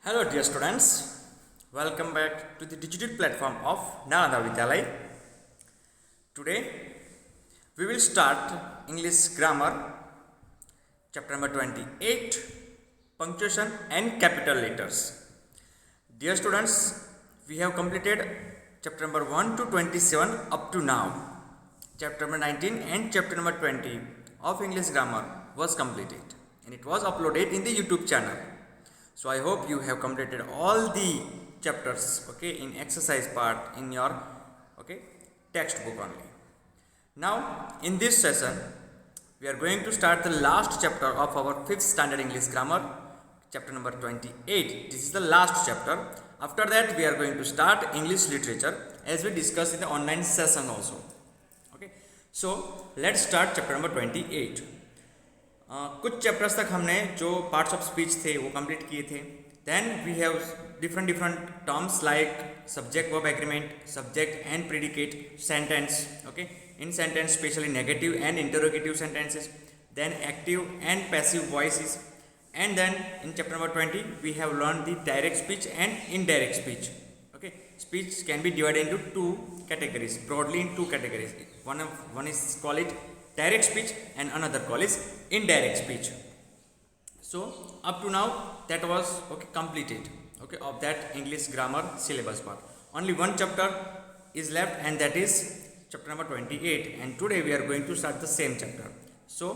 Hello, dear students. Welcome back to the digital platform of Nalanda Vidyalay. Today, we will start English Grammar, chapter number 28, Punctuation and Capital Letters. Dear students, we have completed chapter number 1 to 27 up to now. Chapter number 19 and chapter number 20 of English Grammar was completed and it was uploaded in the YouTube channel. So I hope you have completed all the chapters, okay, in exercise part in your textbook only. Now in this session we are going to start the last chapter of our 5th standard English grammar, chapter number 28. This is the last chapter. After that we are going to start English literature as we discussed in the online session also. Okay, so let's start chapter number 28. कुछ chapters तक हमने जो parts of speech थे वो complete किए थे. Then we have different terms like subject verb agreement, subject and predicate, sentence, okay, in sentence specially negative and interrogative sentences, then active and passive voices, and then in chapter number 20 we have learn the direct speech and indirect speech. Okay, speech can be divided into two categories, broadly in two categories. One is call it direct speech and another call is indirect speech. So up to now that was completed of that English grammar syllabus part. Only one chapter is left and that is chapter number 28, and today we are going to start the same chapter. So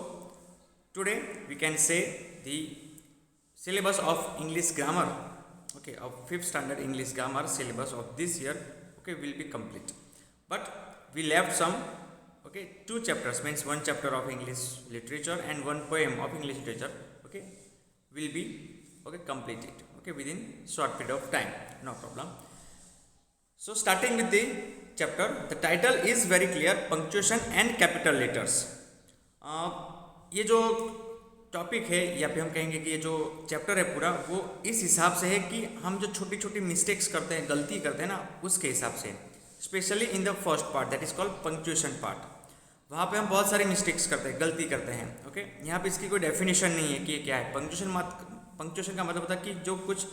today we can say the syllabus of English grammar, of 5th standard English grammar syllabus of this year will be complete, but we left some two chapters, means one chapter of English literature and one poem of English literature will be completed within short period of time, no problem. So starting with the chapter, the title is very clear, punctuation and capital letters. ये जो topic है या फिर हम कहेंगे कि ये जो चैप्टर है पूरा वो इस हिसाब से है कि हम जो छोटी छोटी मिस्टेक्स करते हैं, गलती करते हैं ना, उसके हिसाब से, specially in the first part that is called punctuation part. वहाँ पे हम बहुत सारी मिस्टेक्स करते हैं, गलती करते हैं. ओके, यहाँ पे इसकी कोई डेफिनेशन नहीं है कि ये क्या है. पंक्चुएशन का मतलब होता है कि जो कुछ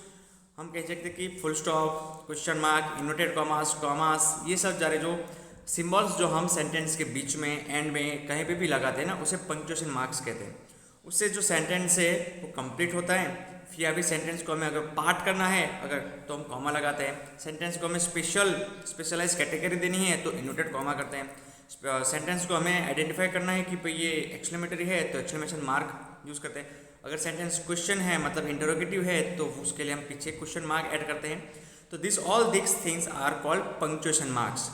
हम कह सकते हैं कि full stop, question mark, inverted commas, ये सब जा रहे जो सिम्बॉल्स जो हम सेंटेंस के बीच में, एंड में, कहीं पे भी लगाते हैं ना, उसे पंक्चुएशन मार्क्स कहते हैं. उससे जो सेंटेंस है वो कंप्लीट होता है. फिर अभी सेंटेंस को हमें अगर पार्ट करना है अगर तो हम कॉमा लगाते हैं. सेंटेंस को हमें स्पेशलाइज कैटेगरी देनी है तो इन्वर्टेड कॉमा करते हैं. सेंटेंस को हमें आइडेंटिफाई करना है कि भाई ये एक्सक्लेमेटरी है तो एक्सक्लेमेशन मार्क यूज़ करते हैं. अगर सेंटेंस क्वेश्चन है मतलब इंटरोगेटिव है तो उसके लिए हम पीछे क्वेश्चन मार्क ऐड करते हैं. तो this all this things are called punctuation marks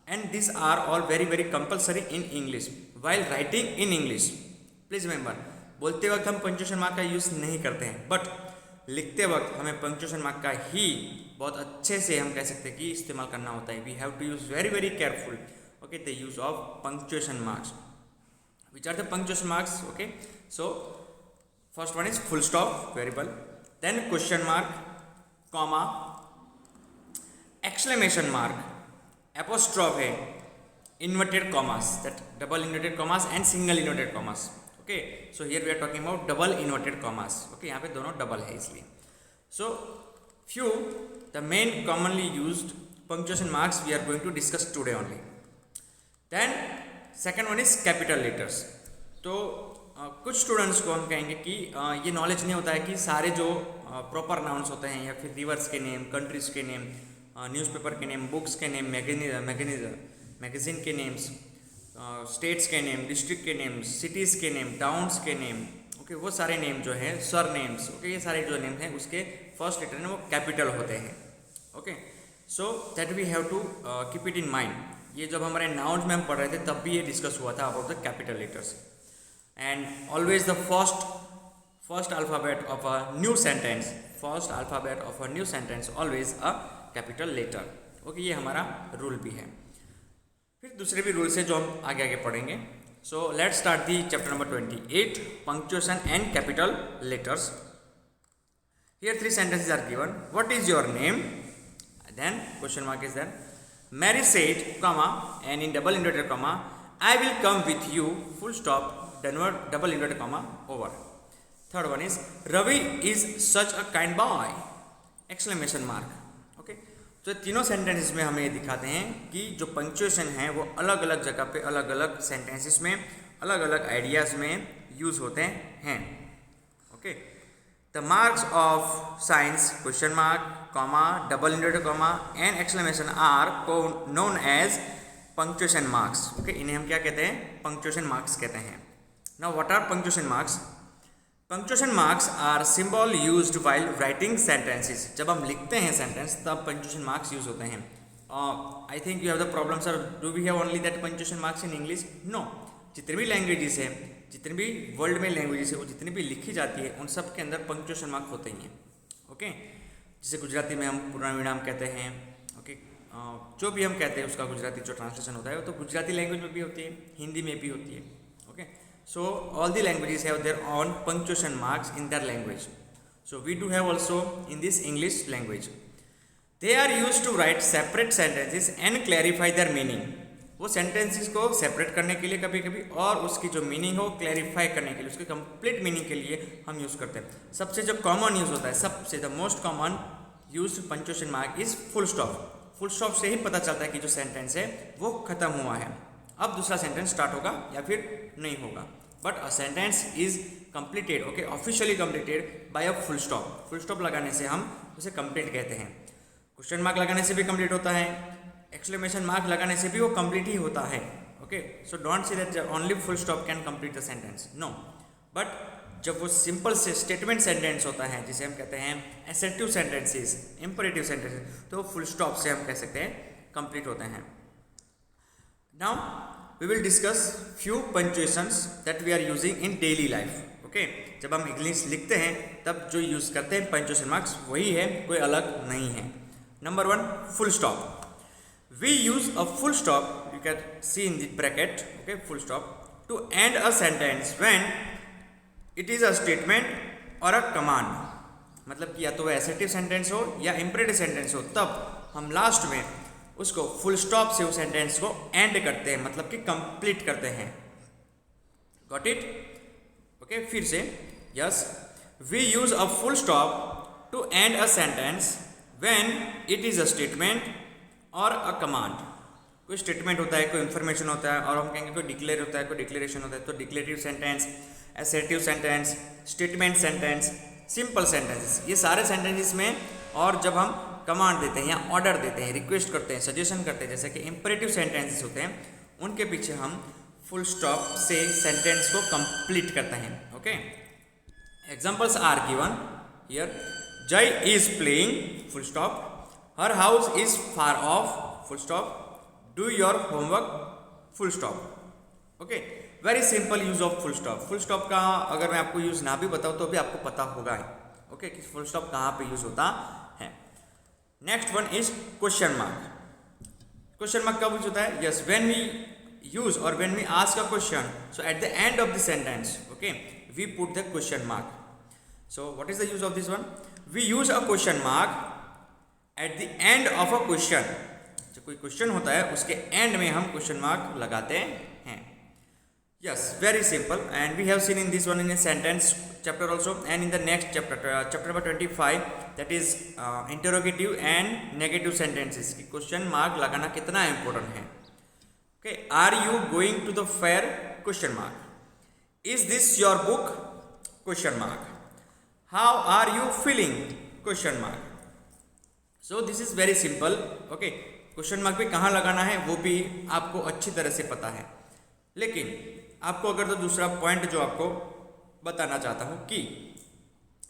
and this are all very very compulsory in English while writing in English. Please remember, बोलते वक्त हम पंक्चुएशन मार्क का यूज़ नहीं करते हैं, बट लिखते वक्त हमें पंक्चुएशन मार्क का ही बहुत अच्छे से हम कह सकते हैं कि इस्तेमाल करना होता है. We have to use very very careful the use of punctuation marks. Which are the punctuation marks? So first one is full stop, variable, then question mark, comma, exclamation mark, apostrophe, inverted commas, that double inverted commas and single inverted commas. So here we are talking about double inverted commas. यहाँ पे दोनों double है इसलिए. So few the main commonly used punctuation marks we are going to discuss today only. Then second one is capital letters. तो कुछ students को हम कहेंगे कि ये नॉलेज नहीं होता है कि सारे जो प्रॉपर नाउन्स होते हैं या फिर रिवर्स के नेम, कंट्रीज़ के नेम, न्यूज़पेपर के नेम, बुक्स के नेम, मैगजीन के नेम्स, स्टेट्स के नेम, डिस्ट्रिक्ट के नेम, सिटीज़ के नेम, टाउन्स के नेम, वो सारे नेम जो हैं सर नेम्स, ये सारे जो नेम हैं उसके फर्स्ट लेटर हैं वो कैपिटल होते हैं. So that we have to keep it in mind. ये जब हमारे नाउन्स में हम पढ़ रहे थे तब भी ये डिस्कस हुआ था about the capital letters. And always the first alphabet of a new sentence always a capital letter. ये हमारा रूल भी है. फिर दूसरे भी रूल्स है जो हम आगे आगे पढ़ेंगे. So let's start the chapter number 28, punctuation and capital letters. Here 3 sentences are given. What is your name? Then question mark is there. Mary said, comma, and in double inverted comma, I will come with you, full stop, double inverted comma, over. Third one is, Ravi is such a kind boy. Exclamation mark. Okay, तो तीनों sentences में हमें ये दिखाते हैं कि जो punctuation है वो अलग अलग जगह पे अलग अलग सेंटेंसेस में अलग अलग आइडियाज़ में यूज़ होते हैं। Okay, the marks of science question mark, comma, double inverted comma and exclamation are known as punctuation marks. Okay, इन्हें हम क्या कहते हैं? पंक्चुएशन मार्क्स कहते हैं। Now what are punctuation marks? Punctuation marks are symbol used while writing sentences. जब हम लिखते हैं सेंटेंस तब पंक्चुएशन मार्क्स यूज होते हैं। I think you have the problem sir, do we have only that punctuation marks in English? No, जितनी भी languages है, जितनी भी वर्ल्ड में लैंग्वेजेस है, वो जितनी भी लिखी जाती है उन सब के अंदर पंक्चुएशन मार्क होते ही हैं। ओके, जैसे गुजराती में हम पूर्ण विराम कहते हैं। ओके, जो भी हम कहते हैं उसका गुजराती जो ट्रांसलेशन होता है वो तो गुजराती लैंग्वेज में भी होती है, हिंदी में भी होती है। Okay, so all the languages have their own punctuation marks in their language, so we do have also in this English language. They are used to write separate sentences and clarify their meaning. वो sentences को separate करने के लिए कभी कभी और उसकी जो meaning हो clarify करने के लिए, उसके complete meaning के लिए हम use करते हैं। सबसे जो common use होता है, सबसे the most common used punctuation mark is full stop. full stop से ही पता चलता है कि जो sentence है वो खत्म हुआ है, अब दूसरा सेंटेंस स्टार्ट होगा या फिर नहीं होगा। But a sentence is completed, okay, officially completed by a full stop. Full stop लगाने से हम उसे कंप्लीट कहते हैं। क्वेश्चन मार्क लगाने से भी कंप्लीट होता है, एक्सक्लेमेशन मार्क लगाने से भी वो कंप्लीट ही होता है। Okay, so don't say that only full stop can complete the sentence, no. But जब वो सिंपल से स्टेटमेंट सेंटेंस होता है जिसे हम कहते हैं एसर्टिव सेंटेंसेस, इंपरेटिव सेंटेंसेस, तो फुल स्टॉप से हम कह सकते हैं कंप्लीट होते हैं। Now we will discuss few punctuations that we are using in daily life. Okay, जब हम इंग्लिश लिखते हैं तब जो यूज़ करते हैं पंक्चुएशन मार्क्स वही है, कोई अलग नहीं है। Number 1, full stop. We use a full stop, you can see in the bracket, okay, full stop, to end a sentence when it is a statement or a command. मतलब कि या तो वह assertive सेंटेंस हो या imperative sentence हो, तब हम लास्ट में उसको फुल स्टॉप से उस सेंटेंस को एंड करते हैं, मतलब कि कंप्लीट करते हैं। Got it? ओके, फिर से, yes, we use a full stop to end a sentence when it is a statement और अ कमांड। कोई स्टेटमेंट होता है, कोई इंफॉर्मेशन होता है, और हम कहेंगे कोई डिक्लेयर होता है, कोई डिक्लेरेशन होता है, तो declarative sentence, assertive sentence, statement sentence, simple sentences, ये सारे सेंटेंसेस में, और जब हम कमांड देते हैं या ऑर्डर देते हैं, रिक्वेस्ट करते हैं, सजेशन करते हैं, जैसे कि इंपरेटिव सेंटेंसेस होते हैं, उनके पीछे हम फुल स्टॉप से सेंटेंस को कंप्लीट करते हैं। Okay, examples are given here. Jay is playing, full stop. Her house is far off, full stop. Do your homework, full stop. Okay, very simple use of full stop. Full stop का अगर मैं आपको use ना भी बताऊँ तो भी आपको पता होगा, ओके, कि फुल स्टॉप कहाँ पे यूज होता है। Next one is question mark. Question mark कब यूज होता है? यस, व्हेन वी यूज और when we ask a question, so at the end of the sentence, okay, we put the question mark. So what is the use of this one? We use a question mark at the end of a question. जो कोई question होता है उसके and में हम question mark लगाते हैं। Yes, very simple, and we have seen in this one in a sentence chapter also, and in the next chapter, chapter number 25, that is interrogative and negative sentences कि question mark लगाना कितना important है। Okay, are you going to the fair? Question mark. Is this your book? Question mark. How are you feeling? Question mark. So this is very simple. Okay, question mark भी कहाँ लगाना है वो भी आपको अच्छी तरह से पता है, लेकिन आपको अगर तो दूसरा पॉइंट जो आपको बताना चाहता हूँ कि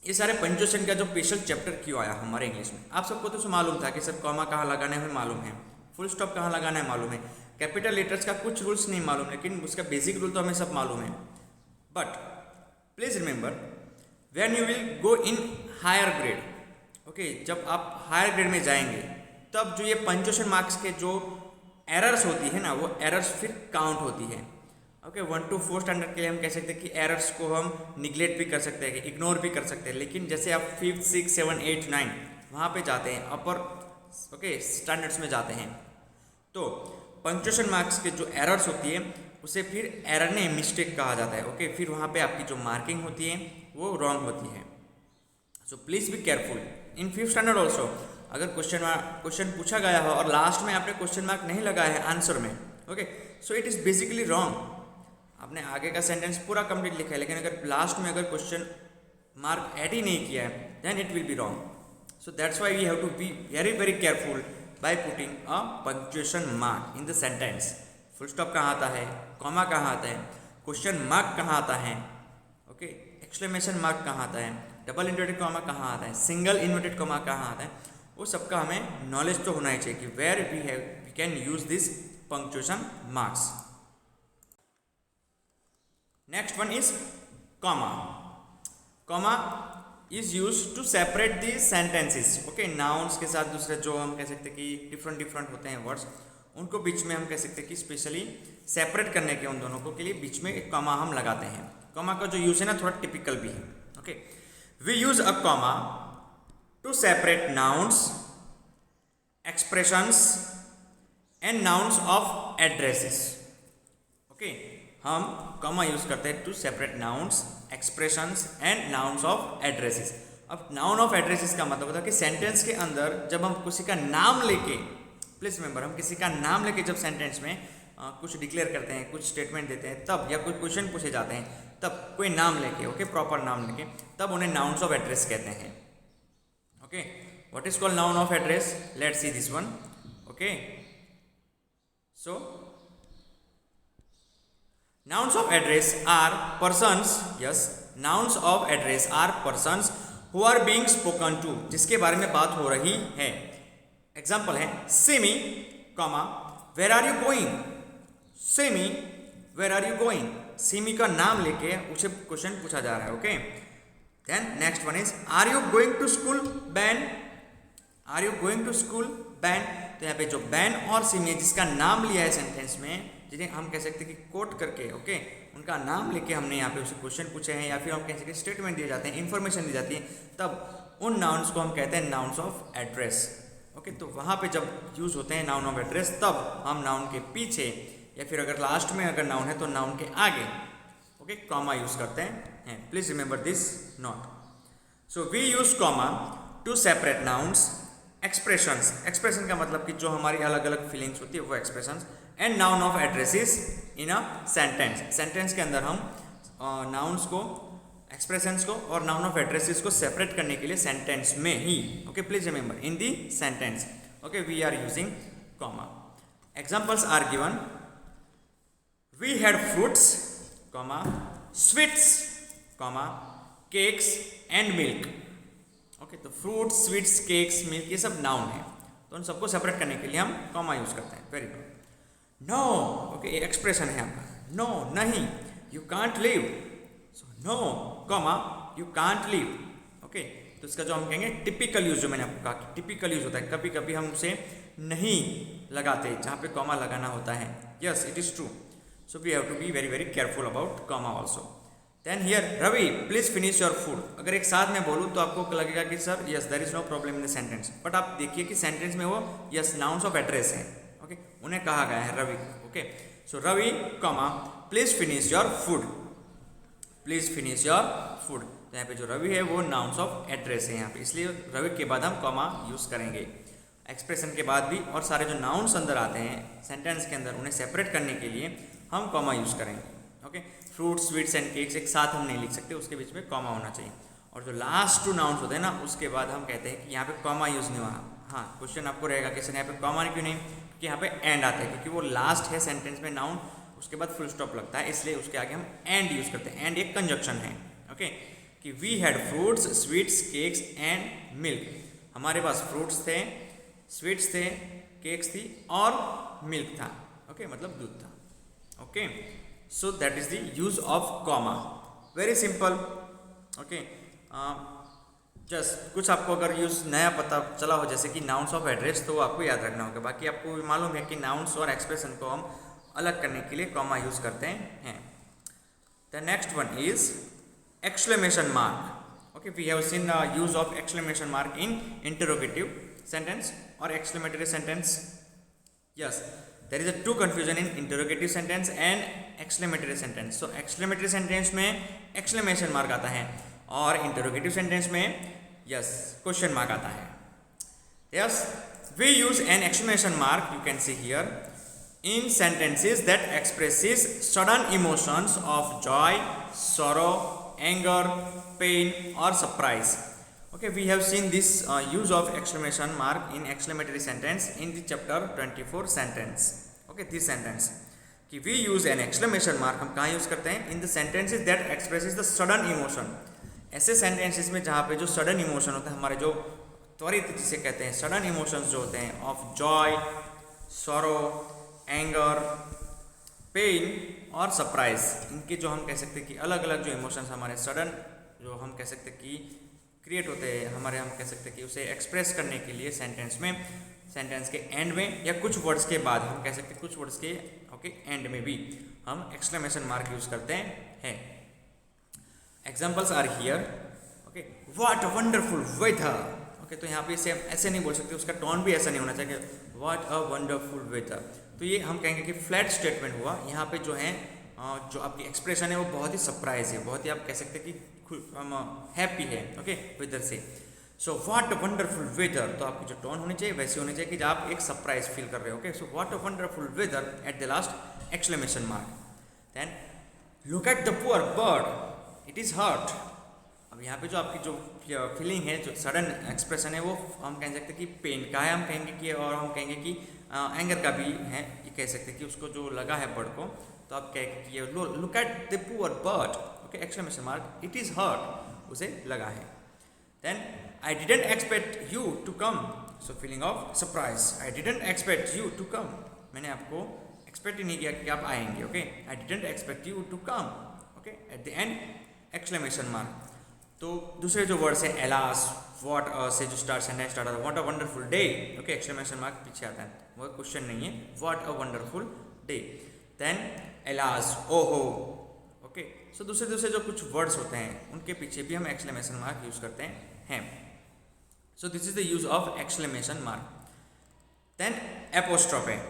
ये सारे पंक्चुएशन का जो स्पेशल चैप्टर क्यों आया हमारे इंग्लिश में। आप सबको तो मालूम था कि सर कॉमा कहाँ लगाना है मालूम है, फुल स्टॉप कहाँ लगाना है मालूम है, कैपिटल लेटर्स का कुछ रूल्स नहीं मालूम, लेकिन उसका बेसिक रूल तो हमें सब मालूम है। But please remember, when you will go in higher grade, okay, जब आप हायर ग्रेड में जाएंगे तब जो ये पंक्चुएशन मार्क्स के जो एरर्स होती है ना, वो एरर्स फिर काउंट होती है। ओके, 1 to 4 स्टैंडर्ड के लिए हम कह सकते हैं कि एरर्स को हम निगलेक्ट भी कर सकते हैं, इग्नोर भी कर सकते हैं, लेकिन जैसे आप 5th, 6th, 7th, 8th, 9th वहाँ पे जाते हैं, अपर ओके स्टैंडर्ड्स में जाते हैं, तो पंक्चुएशन मार्क्स के जो एरर्स होती है उसे फिर एरर नहीं मिस्टेक कहा जाता है। ओके, फिर वहाँ पे आपकी जो मार्किंग होती है वो रॉन्ग होती है। So please be careful in 5th standard also अगर क्वेश्चन पूछा गया हो और लास्ट में आपने क्वेश्चन मार्क नहीं लगाया है आंसर में, okay, so it is basically wrong. आपने आगे का सेंटेंस पूरा कंप्लीट लिखा है, लेकिन अगर लास्ट में अगर क्वेश्चन मार्क ऐड ही नहीं किया है, then it will be wrong. So that's why we have to be very very careful by putting a punctuation mark in the sentence. Full stop कहाँ आता है, कॉमा कहाँ आता है, क्वेश्चन मार्क कहाँ आता है, ओके, एक्सक्लेमेशन मार्क कहाँ आता है, डबल इन्वर्टेड कॉमा कहाँ आता है, सिंगल इन्वर्टेड कॉमा कहाँ आता है, वो सबका हमें नॉलेज तो होना ही चाहिए कि where we can use this punctuation marks. Next one is comma. Comma is use to separate the sentences, okay, nouns के साथ दूसरे जो हम कह सकते हैं कि डिफरेंट होते हैं वर्ड्स, उनको बीच में हम कह सकते हैं कि स्पेशली सेपरेट करने के उन दोनों को के लिए बीच में एक कॉमा हम लगाते हैं। कॉमा का जो यूज है ना थोड़ा टिपिकल भी है, okay. We use a comma to separate nouns, expressions and nouns of addresses, okay. हम कॉमा यूज करते हैं to separate nouns, expressions and nouns of addresses. अब नाउन ऑफ एड्रेसेस का मतलब होता है कि सेंटेंस के अंदर जब हम किसी का नाम लेके, प्लीज रिमेंबर, हम किसी का नाम लेके जब सेंटेंस में कुछ डिक्लेयर करते हैं, कुछ स्टेटमेंट देते हैं, तब या कोई क्वेश्चन पूछे जाते हैं, तब कोई नाम लेके, ओके, प्रॉपर नाम लेके, तब उन्हें नाउन्स ऑफ एड्रेस कहते हैं, okay. What is called noun of address? Let's see this one, okay. So nouns of address are persons, yes, nouns of address are persons who are being spoken to, जिसके बारे में बात हो रही है। Example है Simi, comma, where are you going, Simi where are you going, Simi का नाम लेके उसे क्वेश्चन पूछा जा रहा है, okay. Then next one is are you going to school, Ben, are you going to school, Ben. तो यहाँ पे जो बैन और सिमी जिसका नाम लिया है सेंटेंस में, जिन्हें हम कह सकते हैं कि कोट करके, ओके, उनका नाम लेके हमने यहाँ पे उसे क्वेश्चन पूछे हैं या फिर हम कह सकते हैं स्टेटमेंट दिए जाते हैं, इन्फॉर्मेशन दी जाती है, तब उन नाउन्स को हम कहते हैं नाउन्स ऑफ एड्रेस, ओके। तो वहाँ पे जब यूज़ होते हैं नाउन ऑफ एड्रेस, तब हम नाउन के पीछे या फिर अगर लास्ट में अगर नाउन है तो नाउन के आगे, ओके, कॉमा यूज़ करते हैं। Please remember this note. So we use comma to separate nouns, expressions, expression का मतलब कि जो हमारी अलग अलग फीलिंग्स होती है वो expressions, and noun of addresses in a sentence. Sentence के अंदर हम नाउन्स को, एक्सप्रेशंस को और नाउन ऑफ एड्रेसेस को सेपरेट करने के लिए सेंटेंस में ही, okay, please remember in the sentence, okay, we are using comma. Examples are given, we had fruits, comma, sweets, comma, cakes and milk, okay. तो फ्रूट्स, स्वीट्स, केक्स, मिल्क, ये सब noun है, तो उन सबको सेपरेट करने के लिए हम कॉमा यूज करते हैं। Very good. नो, ओके, ये एक्सप्रेशन है आपका, नो, नहीं, you can't leave, so no, comma, you can't leave, okay. तो इसका जो हम कहेंगे टिपिकल यूज, जो मैंने आपको कहा कि टिपिकल यूज होता है, कभी कभी हम उसे नहीं लगाते जहाँ पे कॉमा लगाना होता है, yes, it is true. So we have to be very very careful about comma also. Then here Ravi please finish your food, अगर एक साथ में बोलूँ तो आपको लगेगा कि sir yes there is no problem in the sentence, but आप देखिए कि सेंटेंस में वो यस नाउन्स ऑफ एड्रेस है, ओके, उन्हें कहा गया है Ravi, okay. So Ravi, comma, please finish your food, please finish your food. तो यहाँ पे जो रवि है वो नाउन्स ऑफ एड्रेस है यहाँ पे, इसलिए रवि के बाद हम कॉमा यूज करेंगे। एक्सप्रेशन के बाद भी और सारे जो नाउन्स अंदर आते हैं सेंटेंस के अंदर, उन्हें सेपरेट करने के लिए हम कॉमा यूज करेंगे, okay. Fruit, sweets and cakes एक साथ हम नहीं लिख सकते, उसके बीच में कॉमा होना चाहिए। और जो लास्ट टू नाउन्स होते हैं ना, उसके बाद हम कहते हैं कि यहाँ पे कॉमा यूज नहीं हुआ। हाँ, क्वेश्चन आपको रहेगा कि सर यहाँ पे कॉमा क्यों नहीं, कि यहाँ पे एंड आता है, क्योंकि वो लास्ट है सेंटेंस में नाउन, उसके बाद फुल स्टॉप लगता है, इसलिए उसके आगे हम एंड यूज करते हैं। एंड एक कंजक्शन है, ओके, कि we had fruits, sweets, cakes and milk. हमारे पास फ्रूट्स थे, स्वीट्स थे, केक्स थी और मिल्क था, ओके, मतलब दूध था, okay. So that is the use of comma, very simple, okay. Just कुछ आपको अगर यूज नया पता चला हो, जैसे कि नाउन्स ऑफ एड्रेस, तो आपको याद रखना होगा। बाकी आपको मालूम है कि नाउन्स और एक्सप्रेशन को हम अलग करने के लिए कॉमा यूज करते हैं। The next one is exclamation mark, okay. We have seen the use of exclamation mark in interrogative sentence और exclamatory sentence, yes. There is a two confusion in interrogative sentence and exclamatory sentence. So exclamatory sentence में exclamation mark आता है और interrogative sentence में yes question mark आता है. Yes we use an exclamation mark, you can see here, in sentences that expresses sudden emotions of joy, sorrow, anger, pain or surprise. Okay, we have seen this use of exclamation mark in exclamatory sentence in the chapter 24 sentence. Okay, this sentence कि we use an exclamation mark हम कहाँ use करते हैं? in the sentences that expresses the sudden emotion. ऐसे sentences में जहाँ पे जो sudden emotion होता है, हमारे जो त्वरित जिसे कहते हैं sudden emotions जो होते हैं of joy, sorrow, anger, pain और सरप्राइज, इनके जो हम कह सकते हैं कि अलग अलग जो इमोशंस हमारे सडन जो हम कह सकते हैं कि क्रिएट होते हैं हमारे, हम कह सकते हैं कि उसे एक्सप्रेस करने के लिए सेंटेंस में, सेंटेंस के एंड में या कुछ वर्ड्स के बाद, हम कह सकते हैं कुछ वर्ड्स के एंड में भी हम एक्सक्लेमेशन मार्क यूज करते हैं. Examples are here. Okay, what a wonderful weather. Okay, तो यहाँ पे इसे ऐसे नहीं बोल सकते, उसका टोन भी ऐसा नहीं होना चाहिए व्हाट अ वंडरफुल वेदर. तो ये हम कहेंगे कि फ्लैट स्टेटमेंट हुआ. यहाँ पे जो है जो आपकी एक्सप्रेशन है वो बहुत ही सरप्राइज है, बहुत ही आप कह सकते हैं कि हैप्पी है. ओके, वेदर से. So what a wonderful weather, तो आपकी जो टोन होनी चाहिए वैसी होनी चाहिए कि जब आप एक सरप्राइज फील कर रहे हो. Okay, so what a wonderful weather at the last exclamation mark. Then look at the poor bird, it is hurt. अब यहाँ पे जो आपकी जो फीलिंग है, जो सडन एक्सप्रेशन है, वो हम कह सकते हैं कि पेन का है, हम कहेंगे कि, और हम कहेंगे कि एंगर का भी है. ये कह सकते हैं कि उसको जो लगा है बर्ड को, तो आप कहेंगे कि look at the poor bird. Okay, exclamation mark, it is hurt, उसे लगा है. Then I didn't expect you to come. So feeling of surprise. I didn't expect you to come, मैंने आपको एक्सपेक्ट ही नहीं किया कि आप आएंगे. Okay, I didn't expect you to come. Okay, at the end exclamation mark. तो दूसरे जो वर्ड्स है एलास, व्हाट से जो स्टार्ट सेंटेंस स्टार्ट होता है, what a wonderful day. Okay, exclamation mark पीछे आता है, वो क्वेश्चन नहीं है, what a wonderful day. Then alas, ओहो. ओके, सो दूसरे जो कुछ वर्ड्स होते हैं उनके पीछे भी हम एक्सक्लेमेशन मार्क यूज करते हैं. So this is the use of exclamation mark. Then apostrophe.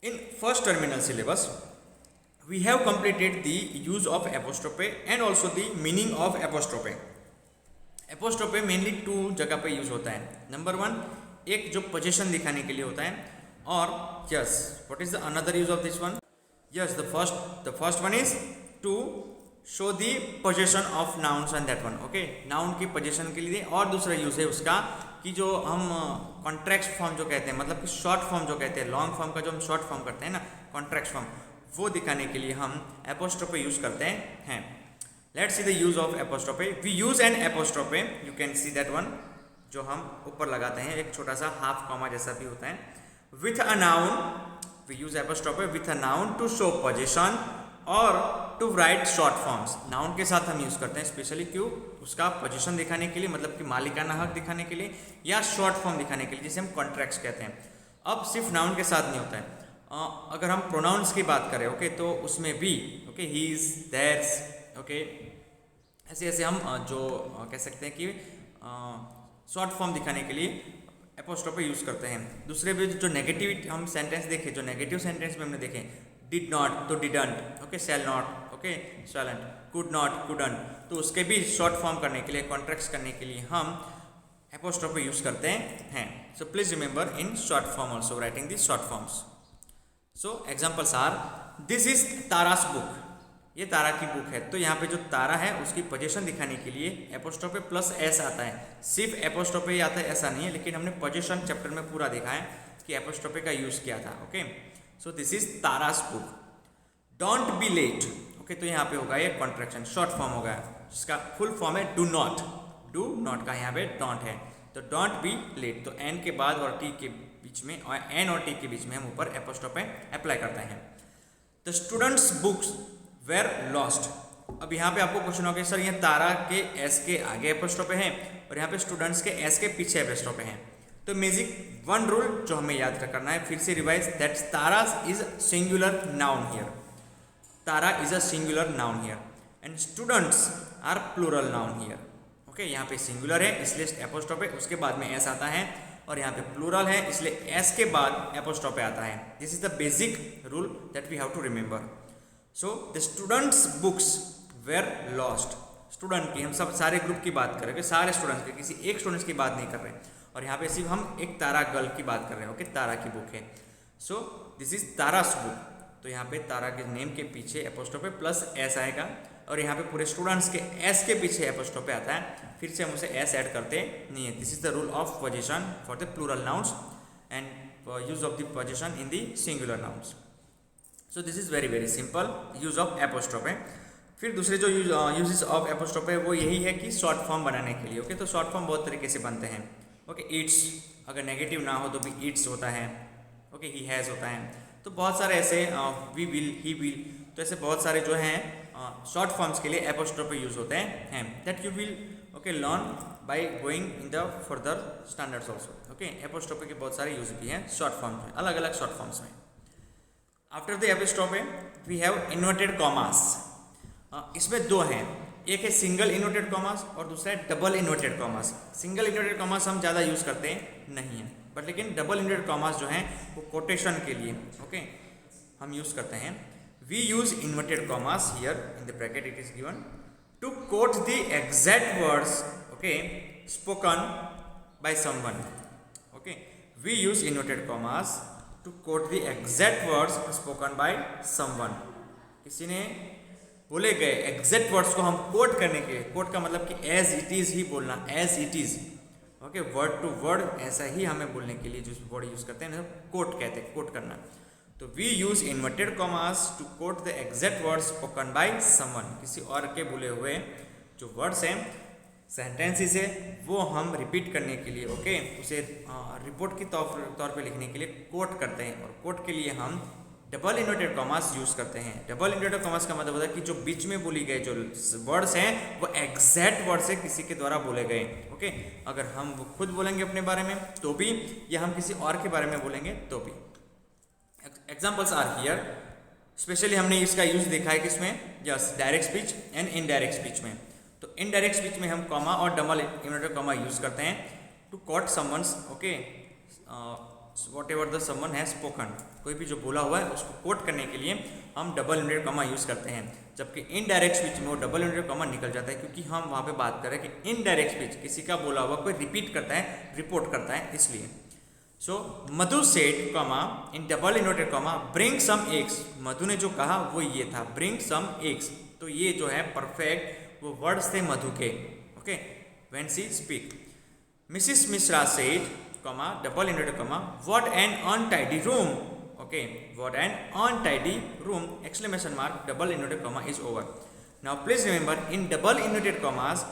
In first terminal syllabus we have completed the use of apostrophe and also the meaning of apostrophe. apostrophe mainly two जगह पे use होता है. Number 1 एक जो position दिखाने के लिए होता है, और yes what is the another use of this one? Yes the first one is to show the position of nouns and that one. Okay, noun की पोजीशन के लिए. और दूसरा यूज है उसका कि जो हम कॉन्ट्रैक्ट फॉर्म जो कहते हैं, मतलब कि शॉर्ट फॉर्म जो कहते हैं, लॉन्ग फॉर्म का जो हम शॉर्ट फॉर्म करते हैं ना, कॉन्ट्रैक्ट फॉर्म, वो दिखाने के लिए हम एपोस्ट्रोफे यूज करते हैं. Let's see the use of apostrophe. We use an apostrophe, you can see that one, जो हम ऊपर लगाते हैं, एक छोटा सा हाफ कॉमा जैसा भी होता है. With a noun, we use apostrophe with a noun to show possession और to write short forms. Noun के साथ हम यूज करते हैं स्पेशली, क्यों? उसका पोजीशन दिखाने के लिए, मतलब कि मालिकाना हक दिखाने के लिए, या शॉर्ट फॉर्म दिखाने के लिए, जिसे हम कॉन्ट्रैक्ट्स कहते हैं. अब सिर्फ नाउन के साथ नहीं होता है. अगर हम प्रोनाउंस की बात करें, ओके, तो उसमें भी, ओके, हीज, देयर्स, ओके, ऐसे हम जो कह सकते हैं कि शॉर्ट फॉर्म दिखाने के लिए एपोस्ट्रोफे यूज करते हैं. दूसरे भी जो नेगेटिव हम सेंटेंस देखें, जो नेगेटिव सेंटेंस में हमने देखे, डिड नॉट तो didn't, okay, shall not, okay, shan't, could not couldn't, तो उसके भी शॉर्ट फॉर्म करने के लिए, कॉन्ट्रैक्ट्स करने के लिए हम एपोस्ट्रोफे यूज करते हैं. So please remember in short form also writing the short forms. So examples are, this is Tara's book. ये तारा की बुक है. तो यहाँ पे जो तारा है उसकी पोजीशन दिखाने के लिए एपोस्ट्रोफे प्लस एस आता है. सिर्फ एपोस्ट्रोफे ही आता है ऐसा नहीं है, लेकिन हमने पोजीशन चैप्टर में पूरा देखा है कि एपोस्ट्रोफे का यूज किया था. Okay, so this is Tara's book. Don't be late. Okay, तो यहाँ पे होगा ये कॉन्ट्रैक्शन, शॉर्ट फॉर्म होगा, जिसका फुल फॉर्म है डू नॉट. डू नॉट का यहाँ पे डोंट है, तो डोंट बी लेट. तो एन के बाद और टी के बीच में, और एन और टी के बीच में हम ऊपर एपोस्ट्रोफे अप्लाई करते हैं. The students books were lost. अब यहाँ पे आपको क्वेश्चन होगा सर ये तारा के एस के आगे एपोस्ट्रोफे हैं और यहाँ पे स्टूडेंट्स के एस के पीछे एपोस्ट्रोफे हैं. तो बेसिक वन रूल जो हमें याद करना है, फिर से revise, that Tara is singular noun here. Tara is a singular noun here and students are plural noun here. Okay, यहाँ पे सिंगुलर है इसलिए एपोस्ट्रोफे, उसके बाद में एस आता है, और यहाँ पे प्लूरल है इसलिए एस के बाद एपोस्ट्रोफे आता है. This is the basic rule that we have to remember. So the students books were lost. Student की, हम सब सारे ग्रुप की बात कर रहे हैं, सारे स्टूडेंट्स की, किसी एक स्टूडेंट्स की बात नहीं कर रहे हैं। और यहाँ पे सिर्फ हम एक तारा गर्ल की बात कर रहे हैं। ओके, तारा की बुक है। So this is Tara's book. तो यहाँ पे तारा के नेम के पीछे एपोस्ट्रोफे प्लस एस आएगा, और यहाँ पे पूरे स्टूडेंट्स के एस के पीछे एपोस्ट्रोफे आता है, फिर से हम उसे एस ऐड करते नहीं है। This is the rule of possession for the plural nouns and use of the possession in the singular nouns. So this is very very simple use of apostrophe. फिर दूसरे जो यूजेस ऑफ एपोस्ट्रोफे है वो यही है कि शॉर्ट फॉर्म बनाने के लिए। ओके, तो शॉर्ट फॉर्म बहुत तरीके से बनते हैं। ओके, इट्स, अगर नेगेटिव ना हो तो भी इट्स होता है। ओके, ही हैज़ होता है। तो बहुत सारे ऐसे वी विल, ही विल, तो ऐसे बहुत सारे जो हैं शॉर्ट फॉर्म्स के लिए एपोस्ट्रोफे यूज होते हैं। That you will okay learn by going in the further standards also. Okay, apostrophe के बहुत सारे यूज भी हैं शॉर्ट फॉर्म्स में, अलग अलग शॉर्ट फॉर्म्स में। After the apostrophe we have inverted commas. इसमें दो हैं, एक है सिंगल इन्वर्टेड कॉमास और दूसरा है double inverted commas. Single inverted commas हम ज़्यादा यूज़ करते नहीं हैं, बट लेकिन डबल इन्वर्टेड कॉमास जो हैं वो कोटेशन के लिए ओके हम यूज़ करते हैं। We use inverted commas here in the bracket it is given to quote the exact words okay spoken by someone. Okay, we use inverted commas to quote the exact words spoken by someone. किसी ने बोले गए exact words को हम coat करने के लिए, coat का मतलब कि एज इट इज़ ही बोलना, as it is. Okay, word to word ऐसा ही हमें बोलने के लिए जो वर्ड यूज़ करते हैं कोट कहते हैं, कोट करना। तो we use inverted commas to quote the exact words spoken by someone. किसी और के बोले हुए जो वर्ड्स हैं, सेंटेंसेस है, वो हम रिपीट करने के लिए ओके उसे रिपोर्ट की तौर पे लिखने के लिए कोट करते हैं। और कोट के लिए हम डबल इन्वर्टेड कॉमास यूज करते हैं। डबल इन्वर्टेड कॉमास का मतलब होता है कि जो बीच में बोली गए जो वर्ड्स हैं वो एग्जैक्ट वर्ड्स है किसी के द्वारा बोले गए। ओके, अगर हम वो खुद बोलेंगे अपने बारे में तो भी, या हम किसी और के बारे में बोलेंगे तो भी। Examples are here. स्पेशली हमने इसका यूज देखा है किसमें, yes, direct speech and indirect speech में। तो इनडायरेक्ट स्पीच में हम कॉमा और डबल इन्वर्टेड कॉमा यूज करते हैं to quote someone's okay whatever the someone has spoken. कोई भी जो बोला हुआ है उसको कोट करने के लिए हम डबल इन्वर्टेड कॉमा यूज करते हैं। जबकि इनडायरेक्ट स्पीच में वो डबल इन्वर्टेड कॉमा निकल जाता है, क्योंकि हम वहाँ पे बात कर रहे हैं कि इनडायरेक्ट स्पीच किसी का बोला हुआ कोई रिपीट करता है, रिपोर्ट करता है, इसलिए। So Madhu said comma in double inverted comma bring some eggs. Madhu ने जो कहा वो ये था, ब्रिंग सम एग्स। तो ये जो है परफेक्ट वो वर्ड्स थे मधु के। Okay, when she speak. Mrs Mishra said comma double inverted comma what an untidy room। okay, what an untidy room exclamation mark double inverted comma is over। now please remember in double inverted commas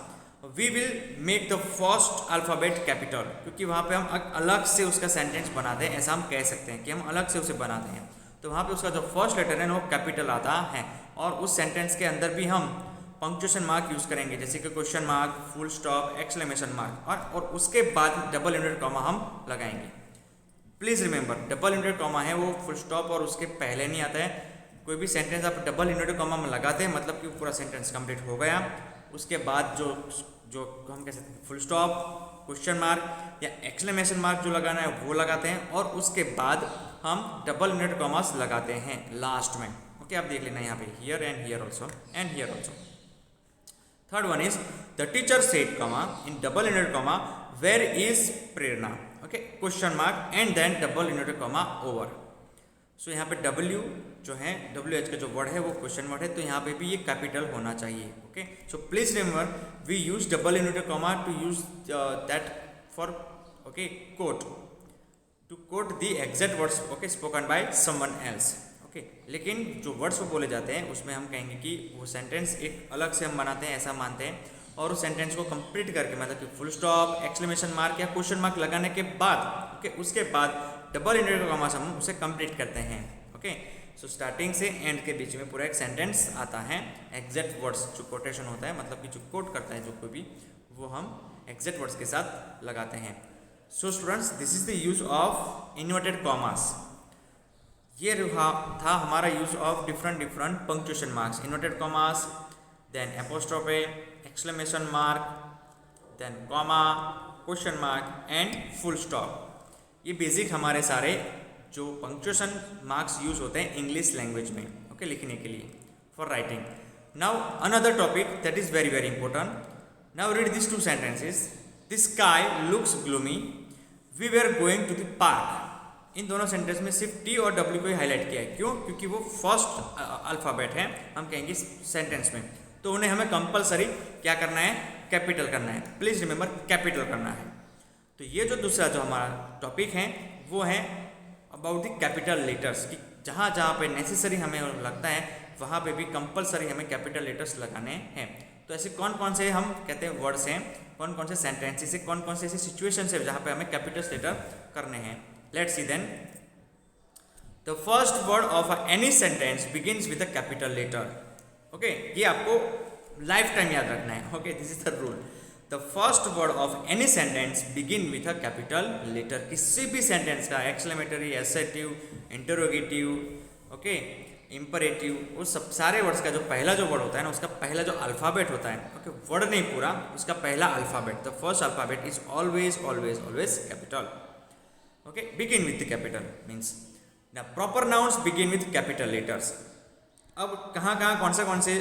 we will make the first alphabet capital, क्योंकि वहाँ पे हम अलग से उसका sentence बनाते हैं, ऐसा हम कह सकते हैं कि हम अलग से उसे बनाते हैं। तो वहाँ पे उसका जो फर्स्ट लेटर है वो कैपिटल आता है, और उस सेंटेंस के अंदर भी हम पंक्चुएशन मार्क यूज करेंगे, जैसे कि question mark, full stop, exclamation mark, और उसके बाद डबल इन्वर्टेड कॉमा हम लगाएंगे। Please remember double inverted comma है वो फुल स्टॉप और उसके पहले नहीं आता है। कोई भी सेंटेंस आप डबल इन्वर्टेड कॉमा में लगाते हैं मतलब कि पूरा सेंटेंस कंप्लीट हो गया। उसके बाद जो हम कह सकते हैं फुल स्टॉप, क्वेश्चन मार्क या एक्सक्लेमेशन मार्क जो लगाना है वो लगाते हैं, और उसके बाद हम डबल इन्वर्टेड कॉमास लगाते हैं लास्ट में। ओके, आप देख लेना यहाँ पे here and here also and here also. Third one is the teacher said comma in double inverted comma where is Prerna। okay, question mark and then double inverted comma over। so यहाँ पे W जो है WH का जो word है वो question word है, तो यहाँ पे भी ये कैपिटल होना चाहिए। Okay, so please remember we use double inverted comma to use that for okay quote, to quote the exact words okay spoken by someone else. Okay, लेकिन जो वर्ड्स वो बोले जाते हैं उसमें हम कहेंगे कि वो सेंटेंस एक अलग से हम बनाते हैं, ऐसा मानते हैं, और उस सेंटेंस को कंप्लीट करके मतलब कि फुल स्टॉप, एक्सक्लेमेशन मार्क या क्वेश्चन मार्क लगाने के बाद ओके उसके बाद डबल इन्वर्टेड कॉमा से हम उसे कंप्लीट करते हैं। ओके, सो स्टार्टिंग से एंड के बीच में पूरा एक सेंटेंस आता है, एग्जैक्ट वर्ड्स जो कोटेशन होता है मतलब कि जो कोट करता है जो कोई भी, वो हम एग्जैक्ट वर्ड्स के साथ लगाते हैं। So students, this is the use of inverted commas. ये था हमारा use of different punctuation marks, inverted commas, then apostrophe, exclamation mark, then comma, question mark and full stop. ये बेसिक हमारे सारे जो पंक्चुएशन मार्क्स यूज होते हैं English language में ओके लिखने के लिए for writing. Now another topic that is very very important. Now read these two sentences. The sky looks gloomy. We were going to the park. इन दोनों sentence में सिर्फ T और डब्ल्यू को ही highlight किया है. क्यों? क्योंकि वो फर्स्ट अल्फ़ाबेट है, हम कहेंगे सेंटेंस में, तो उन्हें हमें कंपलसरी क्या करना है? कैपिटल करना है. प्लीज़ रिमेंबर, कैपिटल करना है. तो ये जो दूसरा जो हमारा टॉपिक है वो है अबाउट द कैपिटल लेटर्स, कि जहाँ जहाँ पे नेसेसरी हमें लगता है वहाँ पे भी कंपलसरी हमें कैपिटल लेटर्स लगाने हैं. तो ऐसे कौन कौन से हम कहते हैं वर्ड्स हैं, कौन कौन से सेंटेंसेस है, कौन कौन से ऐसे सिचुएशंस है जहाँ पे हमें कैपिटल लेटर करने हैं. Let's see then. The first word of any sentence begins with a capital letter. Okay, ये आपको लाइफ टाइम याद रखना है. Okay, this is the rule. The first word of any sentence begin with a capital letter. किसी भी sentence का exclamatory, assertive, interrogative, okay, imperative, वो सब सारे वर्ड्स का जो पहला जो वर्ड होता है ना, उसका पहला जो अल्फ़ाबेट होता है, ओके, वर्ड नहीं पूरा, उसका पहला alphabet, the first alphabet is always always always capital. Okay, begin with the capital means the proper nouns begin with capital letters. अब कौन से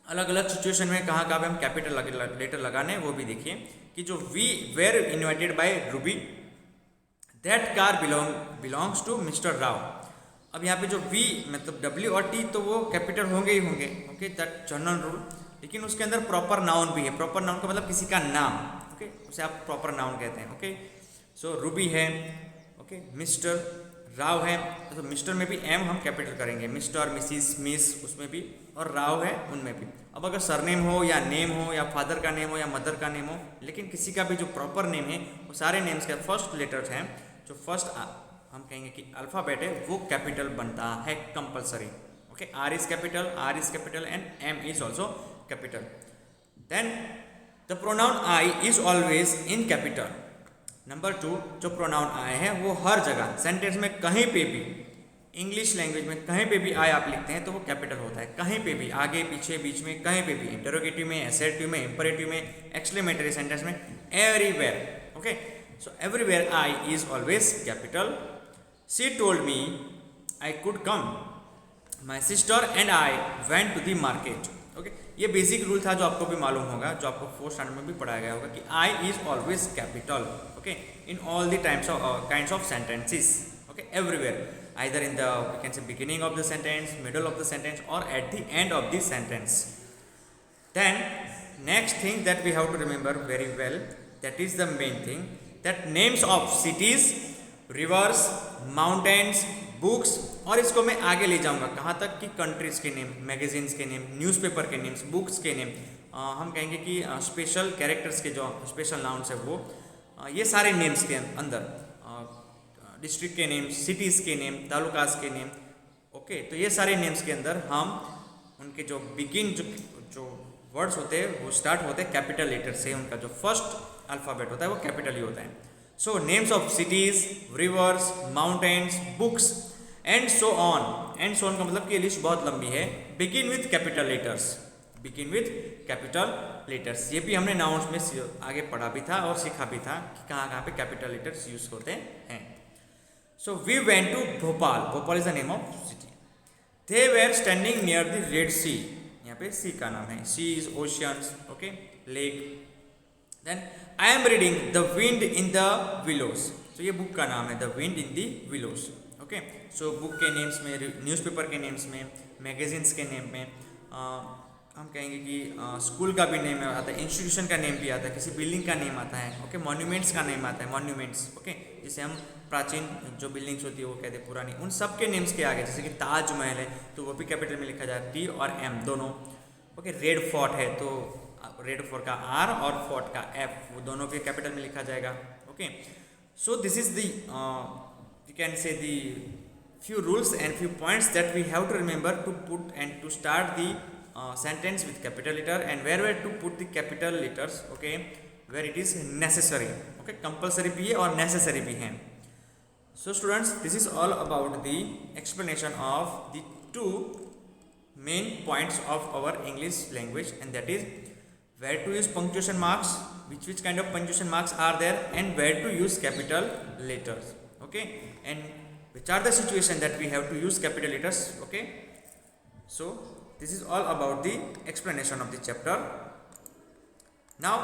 अलग अलग सिचुएशन में कहाँ पे हम कैपिटल लेटर लगाने हैं वो भी देखिए. कि जो we were invited by Ruby, that car belongs to mister Rao. अब यहाँ पे जो वी मतलब डब्ल्यू और टी तो वो कैपिटल होंगे ही होंगे. Okay, that general rule. लेकिन उसके अंदर प्रॉपर नाउन भी है. प्रॉपर नाउन का मतलब किसी का नाम. ओके, उसे आप प्रॉपर नाउन कहते हैं. ओके, सो रूबी है, ओके, मिस्टर राव है, तो मिस्टर में भी एम हम कैपिटल करेंगे, मिस्टर, मिसिस, मिस उसमें भी, और राव है उनमें भी. अब अगर सरनेम हो या नेम हो या फादर का नेम हो या मदर का नेम हो, लेकिन किसी का भी जो प्रॉपर नेम है वो सारे नेम्स के फर्स्ट लेटर्स हैं, जो फर्स्ट हम कहेंगे कि अल्फ़ाबेट है, वो कैपिटल बनता है compulsory. Okay, R is capital and M is also capital. Then the pronoun I is always in capital. Number 2, जो प्रोनाउन आए हैं वो हर जगह सेंटेंस में कहीं पे भी, इंग्लिश लैंग्वेज में कहीं पे भी आए आप लिखते हैं तो वो कैपिटल होता है. कहीं पे भी, आगे पीछे बीच में, कहीं पे भी, इंटरोगेटिव में, एसर्टिव में, इंपरेटिव में, एक्सक्लेमेटरी सेंटेंस में, everywhere. Okay, so everywhere I is always capital. She told me I could come. My sister and I went to the market. Okay, ये बेसिक रूल था जो आपको भी मालूम होगा, जो आपको 4th स्टैंडर्ड में भी पढ़ाया गया होगा कि I is always capital. Okay, in all the times of kinds of sentences. Okay, everywhere, either in the we can say beginning of the sentence, middle of the sentence, or at the end of the sentence. Then next thing that we have to remember very well, that is the main thing, that names of cities, rivers, mountains, books, और इसको मैं आगे ले जाऊंगा कहाँ तक कि countries के नेम, मैगजीन्स के नेम, न्यूज़पेपर के नेम्स, बुक्स के नेम, हम कहेंगे कि स्पेशल कैरेक्टर्स के जो स्पेशल नाउन्स है वो, ये सारे नेम्स के अंदर, डिस्ट्रिक्ट के नेम, सिटीज़ के नेम, तालुकास के नेम. ओके, तो ये सारे नेम्स के अंदर हम उनके जो बिगिन जो वर्ड्स होते हैं वो स्टार्ट होते हैं कैपिटल लेटर से. उनका जो फर्स्ट अल्फ़ाबेट होता है वो कैपिटल ही होता है. So names of cities, rivers, mountains, books and so on. And so on का मतलब कि ये लिस्ट बहुत लंबी है. Begin with capital letters, begin with capital letters. ये भी हमने नाउन्स में आगे पढ़ा भी था और सीखा भी था कि कहाँ कहाँ पे कैपिटल लेटर्स यूज होते हैं. So we went to Bhopal. Bhopal is the name of city. They were standing near the red sea. यहाँ पे सी का नाम है. Sea is oceans. Okay, lake. Then I am reading the wind in the willows. तो ये book का नाम है, the wind in the willows. Okay, so book के नेम्स में, न्यूज़पेपर के नेम्स में, मैगजीन्स के नेम में, हम कहेंगे कि स्कूल का भी नेम आता है, इंस्टीट्यूशन का नेम भी आता है, किसी बिल्डिंग का नेम आता है. ओके, मॉन्यूमेंट्स का नेम आता है, मॉन्यूमेंट्स. ओके, जिसे हम प्राचीन जो बिल्डिंग्स होती है वो कहते हैं पुरानी, उन सब के नेम्स के आगे, जैसे कि ताजमहल है तो वो भी कैपिटल में लिखा जाए, टी और एम दोनों. ओके, रेड फोर्ट है तो रेड फोर्ट का आर और फोर्ट का एफ, वो दोनों के कैपिटल में लिखा जाएगा. Okay, so this is the you can say the few rules and few points that we have to remember to put and to start the sentence with capital letter, and where to put the capital letters. Okay, where it is necessary. Okay, compulsory भी है और necessary भी है. So students, this is all about the explanation of the two main points of our English language, and that is where to use punctuation marks, which kind of punctuation marks are there, and where to use capital letters. Okay, and which are the situation that we have to use capital letters. Okay, so this is all about the explanation of the chapter. Now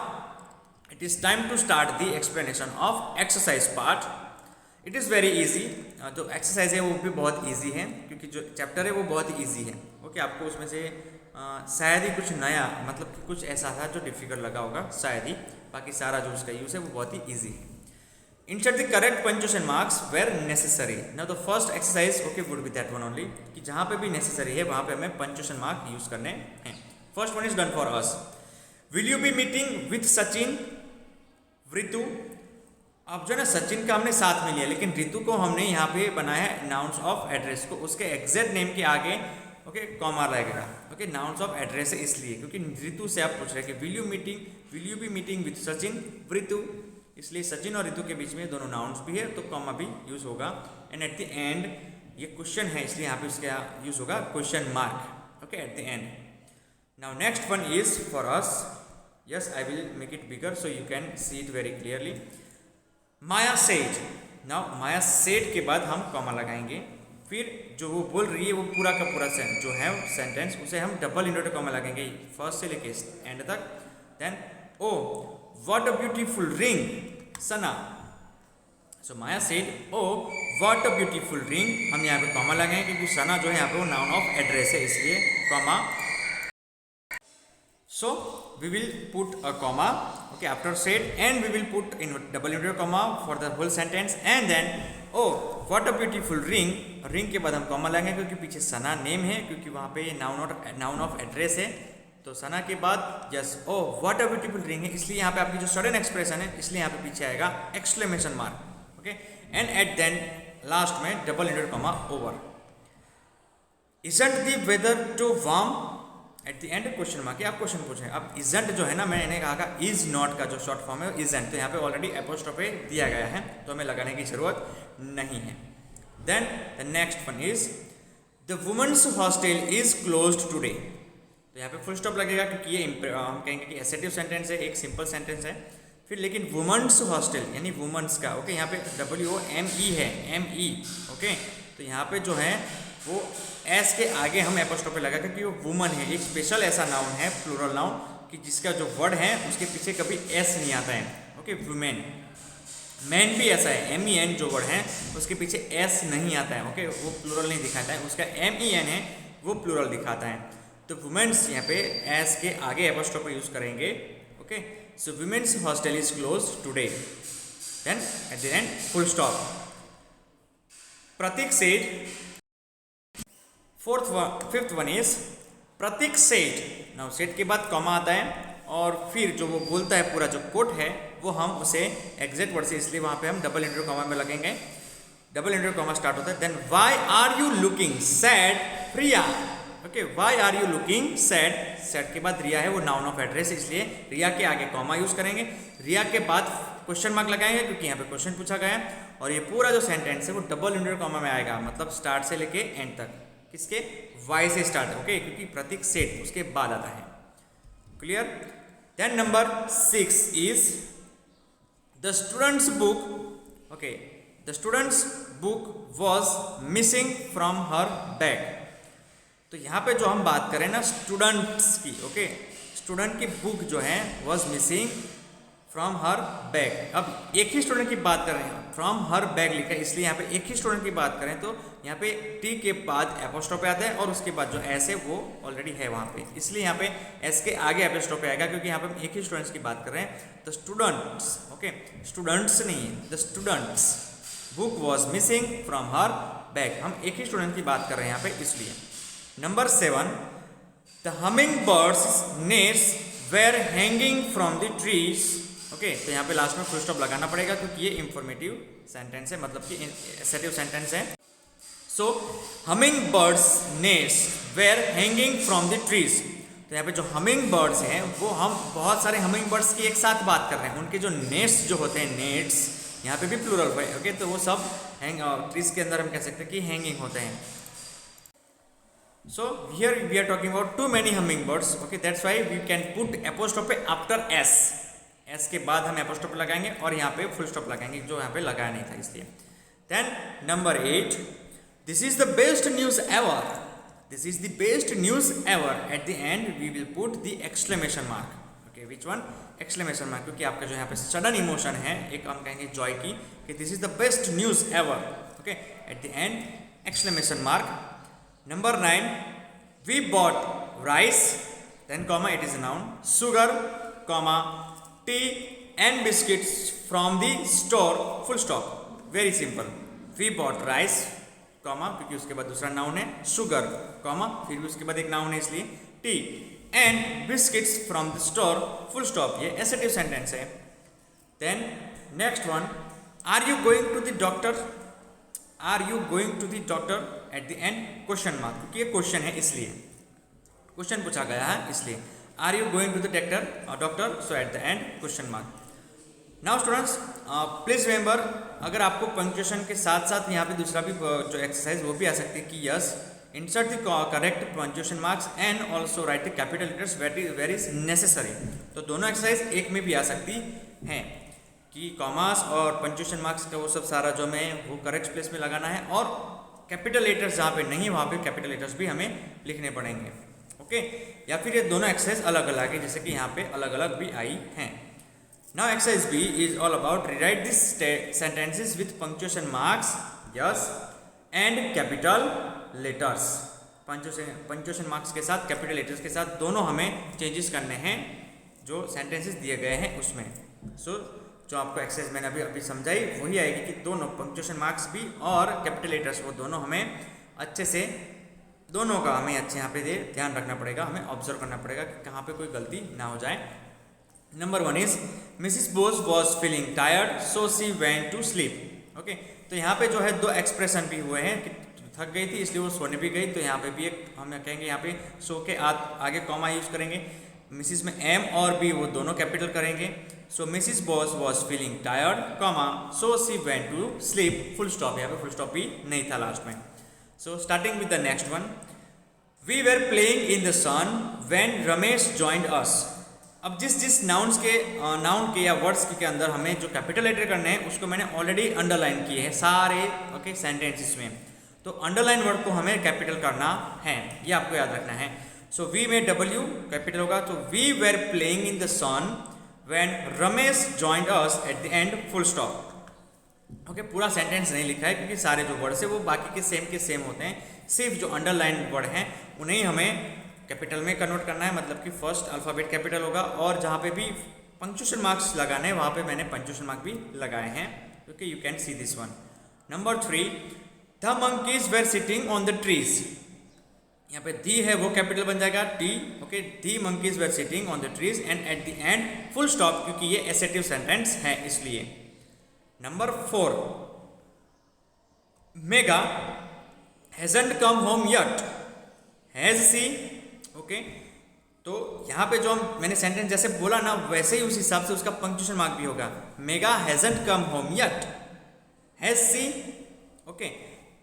it is time to start the explanation of exercise part. It is very easy. जो exercise है वो भी बहुत easy है, क्योंकि जो chapter है वो बहुत ही ईजी है. ओके, आपको उसमें से शायद ही कुछ नया, मतलब कि कुछ ऐसा था जो डिफिकल्ट लगा होगा शायद ही, बाकी सारा जो उसका यूज़ है वो बहुत ही ईजी है. Insert the correct punctuation marks where necessary. Now the first exercise okay would be that one only, कि जहाँ पे भी necessary है वहाँ पे हमें punctuation mark यूज़ करने हैं. First one is done for us. Will you be meeting with Sachin, Ritu? अब जो है ना सचिन का हमने साथ में लिया, लेकिन रितु को हमने यहाँ पे बनाया है नाउन्स ऑफ एड्रेस को, उसके एग्जैक्ट नेम के आगे ओके कॉमा लगेगा. ओके, नाउन्स ऑफ एड्रेस है इसलिए, क्योंकि रितु से आप पूछ रहे हैं कि will you be meeting with Sachin Ritu, इसलिए सचिन और ऋतु के बीच में दोनों नाउन्स भी है तो कॉमा भी यूज होगा. एंड एट द एंड ये क्वेश्चन है इसलिए यहाँ पे इसका यूज होगा question mark. Okay, at the and. Now next one is for us. Yes, I will make it bigger so you can see it very clearly. Maya said. Now Maya said के बाद हम comma लगाएंगे, फिर जो वो बोल रही है वो पूरा का पूरा जो है सेंटेंस उसे हम डबल इन्वर्टेड कॉमा लगाएंगे फर्स्ट से लेके एंड तक. Then oh what a beautiful ring, Sana. So Maya said, oh what a beautiful ring. हम यहाँ पे कॉमा लगाएंगे क्योंकि सना जो है यहाँ पे वो नाउन ऑफ एड्रेस है इसलिए comma. So we will put a comma okay after said, and we will put in double inverted comma for the whole sentence, and then oh what a beautiful ring. Ring के बाद हम comma लगाएंगे क्योंकि पीछे सना name है, क्योंकि वहाँ पे नाउन ऑफ एड्रेस है. तो सना के बाद yes oh what a beautiful ring है, इसलिए यहाँ पे आपकी जो सडन एक्सप्रेशन है इसलिए यहाँ पे पीछे आएगा exclamation mark. Okay, and at then last में double inverted comma over. Isn't the weather too warm, at the end question mark. आप क्वेश्चन पूछें. अब इजंट जो है ना, मैंने कहा इज नॉट का जो शॉर्ट फॉर्म है इजंट, तो यहाँ पे ऑलरेडी एपोस्ट्रोफे दिया गया है तो हमें लगाने की जरूरत नहीं है. Then the next one is the women's hostel is closed today. तो यहाँ पे फुल स्टॉप लगेगा क्योंकि ये हम कहेंगे कि एसेटिव सेंटेंस है, एक सिंपल सेंटेंस है. फिर लेकिन वुमेन्स हॉस्टल यानी वुमेन्स का ओके यहाँ पे WOME है ME. ओके, तो यहाँ पे जो है वो एस के आगे हम एपोस्ट्रोफे लगा क्योंकि वो वुमन है, एक स्पेशल ऐसा नाउन है प्लूरल नाउन कि जिसका जो वर्ड है उसके पीछे कभी एस नहीं आता है. Okay, women. मैन भी ऐसा है, MEN जो वर्ड है उसके पीछे एस नहीं आता है. ओके, वो प्लूरल नहीं दिखाता है, उसका MEN है वो प्लूरल दिखाता है. तो वुमेन्स यहाँ पे एस के आगे एपोस्ट्रोफे यूज करेंगे. Okay, so women's hostel is close today. Then at the end full stop. Prateek said. Fifth one is Prateek said. Now said के बाद कॉमा आता है और फिर जो वो बोलता है पूरा जो कोट है वो हम उसे एग्जैक्ट वर्ड से, इसलिए वहाँ पे हम डबल इंटरव्यू कॉमा में लगेंगे. डबल इंटरव्यू कॉमा स्टार्ट होता है. Then why are you looking sad Priya. Okay, why are you looking sad. Sad के बाद रिया है वो नाउन ऑफ एड्रेस है इसलिए रिया के आगे कॉमा यूज करेंगे. रिया के बाद क्वेश्चन मार्क लगाएंगे क्योंकि यहाँ पे क्वेश्चन पूछा गया है, और ये पूरा जो सेंटेंस है वो डबल इंटरव्यू कॉमा में आएगा, मतलब स्टार्ट से लेके एंड तक. किसके? वाई से स्टार्ट है. ओके, क्योंकि प्रतीक सेड उसके बाद आता है. Clear? Then number 6 is the students book. Okay, the students book was missing from her bag. तो यहाँ पे जो हम बात करें ना स्टूडेंट्स की, ओके, स्टूडेंट की बुक जो है was missing from her bag. अब एक ही स्टूडेंट की बात कर रहे हैं, फ्रॉम हर बैग लिखा है इसलिए यहाँ पे एक ही स्टूडेंट की बात करें तो यहाँ पे टी के बाद एपोस्ट्रोफे आता है और उसके बाद जो एस है वो ऑलरेडी है वहाँ पे, इसलिए यहाँ पे एस के आगे एपोस्ट्रोफे आएगा क्योंकि यहाँ पे हम एक ही स्टूडेंट्स की बात कर रहे हैं. द स्टूडेंट्स, ओके, स्टूडेंट्स नहीं है, the students book was missing from her bag. हम एक ही स्टूडेंट की बात कर रहे हैं यहाँ पे इसलिए. Number 7 the humming birds nests were hanging from the trees. Okay, तो यहाँ पे लास्ट में फुल स्टॉप लगाना पड़ेगा क्योंकि ये इंफॉर्मेटिव सेंटेंस है, मतलब कि एसेटिव सेंटेंस है. So humming birds nests were hanging from the trees. तो यहाँ पे जो हमिंग बर्ड्स हैं वो हम बहुत सारे हमिंग बर्ड्स की एक साथ बात कर रहे हैं, उनके जो नेट्स जो होते हैं, नेट्स यहाँ पे भी प्लूरल है. ओके, तो वो सब ट्रीज के अंदर हम कह सकते हैं कि हैंगिंग होते हैं. So here we are talking about too many hummingbirds. Okay, that's why we can put apostrophe after s. s के बाद हम apostrophe लगाएंगे और यहाँ पे full stop लगाएंगे जो यहाँ पे लगाया नहीं था इसलिए. Then number 8, this is the best news ever. This is the best news ever, at the end we will put the exclamation mark. Okay, which one? Exclamation mark, क्योंकि आपका जो यहाँ पे सडन इमोशन है, एक हम कहेंगे जॉय की, कि this is the best news ever. Okay, at the end exclamation mark. Number 9, we bought rice, then comma it is a noun, sugar, comma tea and biscuits from the store, full stop, very simple। we bought rice, comma क्योंकि उसके बाद दूसरा noun है sugar, comma फिर भी उसके बाद एक नाउन है इसलिए tea and biscuits from the store, full stop, ये assertive sentence है। then next one, are you going to the doctor, are you going to the doctor, at the end question mark, क्योंकि ये question है इसलिए question पूछा गया है इसलिए। Are you going to the doctor, so at the end question mark. Now students please remember, अगर आपको पंक्चुएशन के साथ साथ यहाँ पे दूसरा भी जो एक्सरसाइज वो भी आ सकती है कि yes insert the correct punctuation marks and also write the capital letters where is necessary. तो दोनों एक्सरसाइज एक में भी आ सकती हैं कि कॉमास और पंक्चुएशन मार्क्स का वो सब सारा जो हमें वो करेक्ट प्लेस में लगाना है, और कैपिटल लेटर्स जहाँ पे नहीं वहाँ पे कैपिटल लेटर्स भी हमें लिखने पड़ेंगे। ओके, या फिर ये दोनों एक्सरसाइज अलग अलग है, जैसे कि यहाँ पे अलग अलग भी आई हैं। Now exercise B is all about rewrite this sentences with punctuation marks, yes, and capital letters. Punctuation marks के साथ कैपिटल लेटर्स के साथ दोनों हमें चेंजेस करने हैं जो सेंटेंसेस दिए गए हैं उसमें। सो जो आपको एक्सरसाइज मैंने अभी समझाई वही आएगी कि दोनों पंक्चुएशन मार्क्स भी और कैपिटल लेटर्स वो दोनों हमें अच्छे से, दोनों का हमें अच्छे यहाँ पे ध्यान रखना पड़ेगा, हमें ऑब्जर्व करना पड़ेगा कि कहाँ पे कोई गलती ना हो जाए। Number 1 is Mrs Bose was feeling tired so she went to sleep. Okay, तो यहाँ पे जो है दो एक्सप्रेशन भी हुए हैं कि थक गई थी इसलिए वो सोने भी गई, तो यहाँ पे भी एक हम कहेंगे यहाँ पे सो के आगे कॉमा यूज करेंगे। मिसिस में एम और बी वो दोनों कैपिटल करेंगे। So Mrs Boss was feeling tired, comma so she went to sleep, full stop. यहाँ पे फुल स्टॉप भी नहीं था लास्ट में। So starting with the next one, we were playing in the sun when Ramesh joined us। अब जिस noun के या वर्ड्स के अंदर हमें जो कैपिटल लेटर करने हैं उसको मैंने ऑलरेडी अंडरलाइन किए हैं सारे ओके सेंटेंसेस में। तो अंडरलाइन वर्ड को हमें कैपिटल करना है, ये आपको याद रखना है। सो वी में W कैपिटल होगा, तो we were playing in the sun when Ramesh joined us, at the end full stop. Okay, पूरा सेंटेंस नहीं लिखा है क्योंकि सारे जो वर्ड्स है वो बाकी के सेम होते हैं, सिर्फ जो अंडरलाइन वर्ड हैं उन्हें हमें कैपिटल में कन्वर्ट करना है, मतलब कि फर्स्ट अल्फ़ाबेट कैपिटल होगा, और जहाँ पे भी पंक्चुएशन मार्क्स लगाने हैं वहाँ पे मैंने पंक्चुएशन मार्क भी लगाए हैं। Okay, you can see this one. Number 3, the monkeys were sitting on the trees. यहाँ पे दी है वो कैपिटल बन जाएगा T. Okay, the monkeys were sitting on the trees and at the end full stop, क्योंकि ये एसेटिव सेंटेंस है इसलिए। Number 4, Megha hasn't come home yet, has she. Okay, तो यहाँ पे जो मैंने सेंटेंस जैसे बोला ना वैसे ही उस हिसाब से उसका पंक्चुएशन मार्क भी होगा। Megha hasn't come home yet, has she. Okay,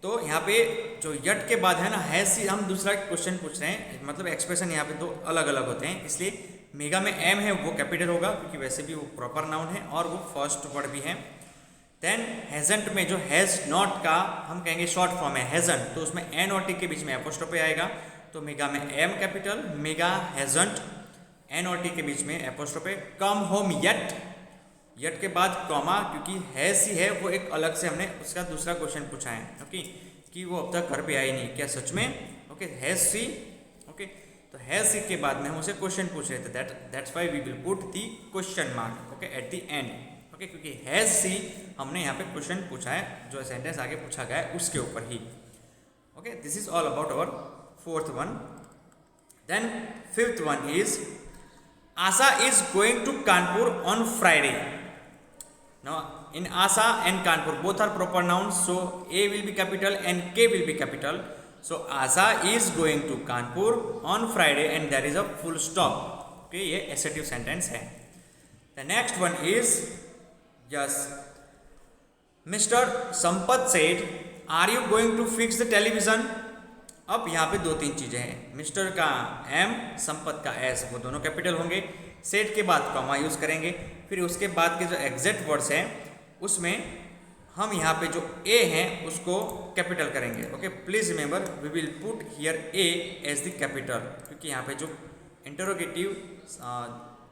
तो यहाँ पे जो यट के बाद है ना हैज सी, हम दूसरा क्वेश्चन पूछ रहे हैं, मतलब एक्सप्रेशन यहाँ पे दो अलग अलग होते हैं, इसलिए मेगा में एम है वो कैपिटल होगा क्योंकि वैसे भी वो प्रॉपर नाउन है और वो फर्स्ट वर्ड भी है। देन हैजंट में जो हैज नॉट का हम कहेंगे शॉर्ट फॉर्म है हैजंट, तो उसमें एन और टी के बीच में एपोस्ट्रोफी आएगा, तो मेगा में M capital, mega hasn't, N और टी के बीच में एपोस्ट्रोफी। कम होम यट, यट के बाद कॉमा, क्योंकि हैज सी है वो एक अलग से हमने उसका दूसरा क्वेश्चन पूछा है। ओके, कि वो अब तक घर पे आई नहीं, क्या सच में? Okay, has she. ओके, तो हैज सी के बाद में हम उसे क्वेश्चन पूछ रहे थे, that's why we will put the question mark okay at the end. Okay, क्योंकि हैज सी हमने यहाँ पे क्वेश्चन पूछा है, जो सेंटेंस आगे पूछा गया है उसके ऊपर ही। Okay, this is all about our 4th one। देन 5th one is Asa is going to Kanpur on Friday। Now in Asa and Kanpur both are proper nouns, so A will be capital and K will be capital। So Asa is going to Kanpur on Friday and there is a full stop। Okay, ये assertive sentence है। The next one is yes, Mr. Sampath said, are you going to fix the television? अब यहाँ पे 2-3 चीज़ें हैं। Mister का M, Sampat का S, वो दोनों कैपिटल होंगे। सेट के बाद कॉमा यूज़ करेंगे, फिर उसके बाद के जो एग्जैक्ट वर्ड्स हैं उसमें हम यहाँ पे जो ए है उसको कैपिटल करेंगे। Okay, please remember we will put here A as the capital, क्योंकि यहाँ पे जो इंटरोगेटिव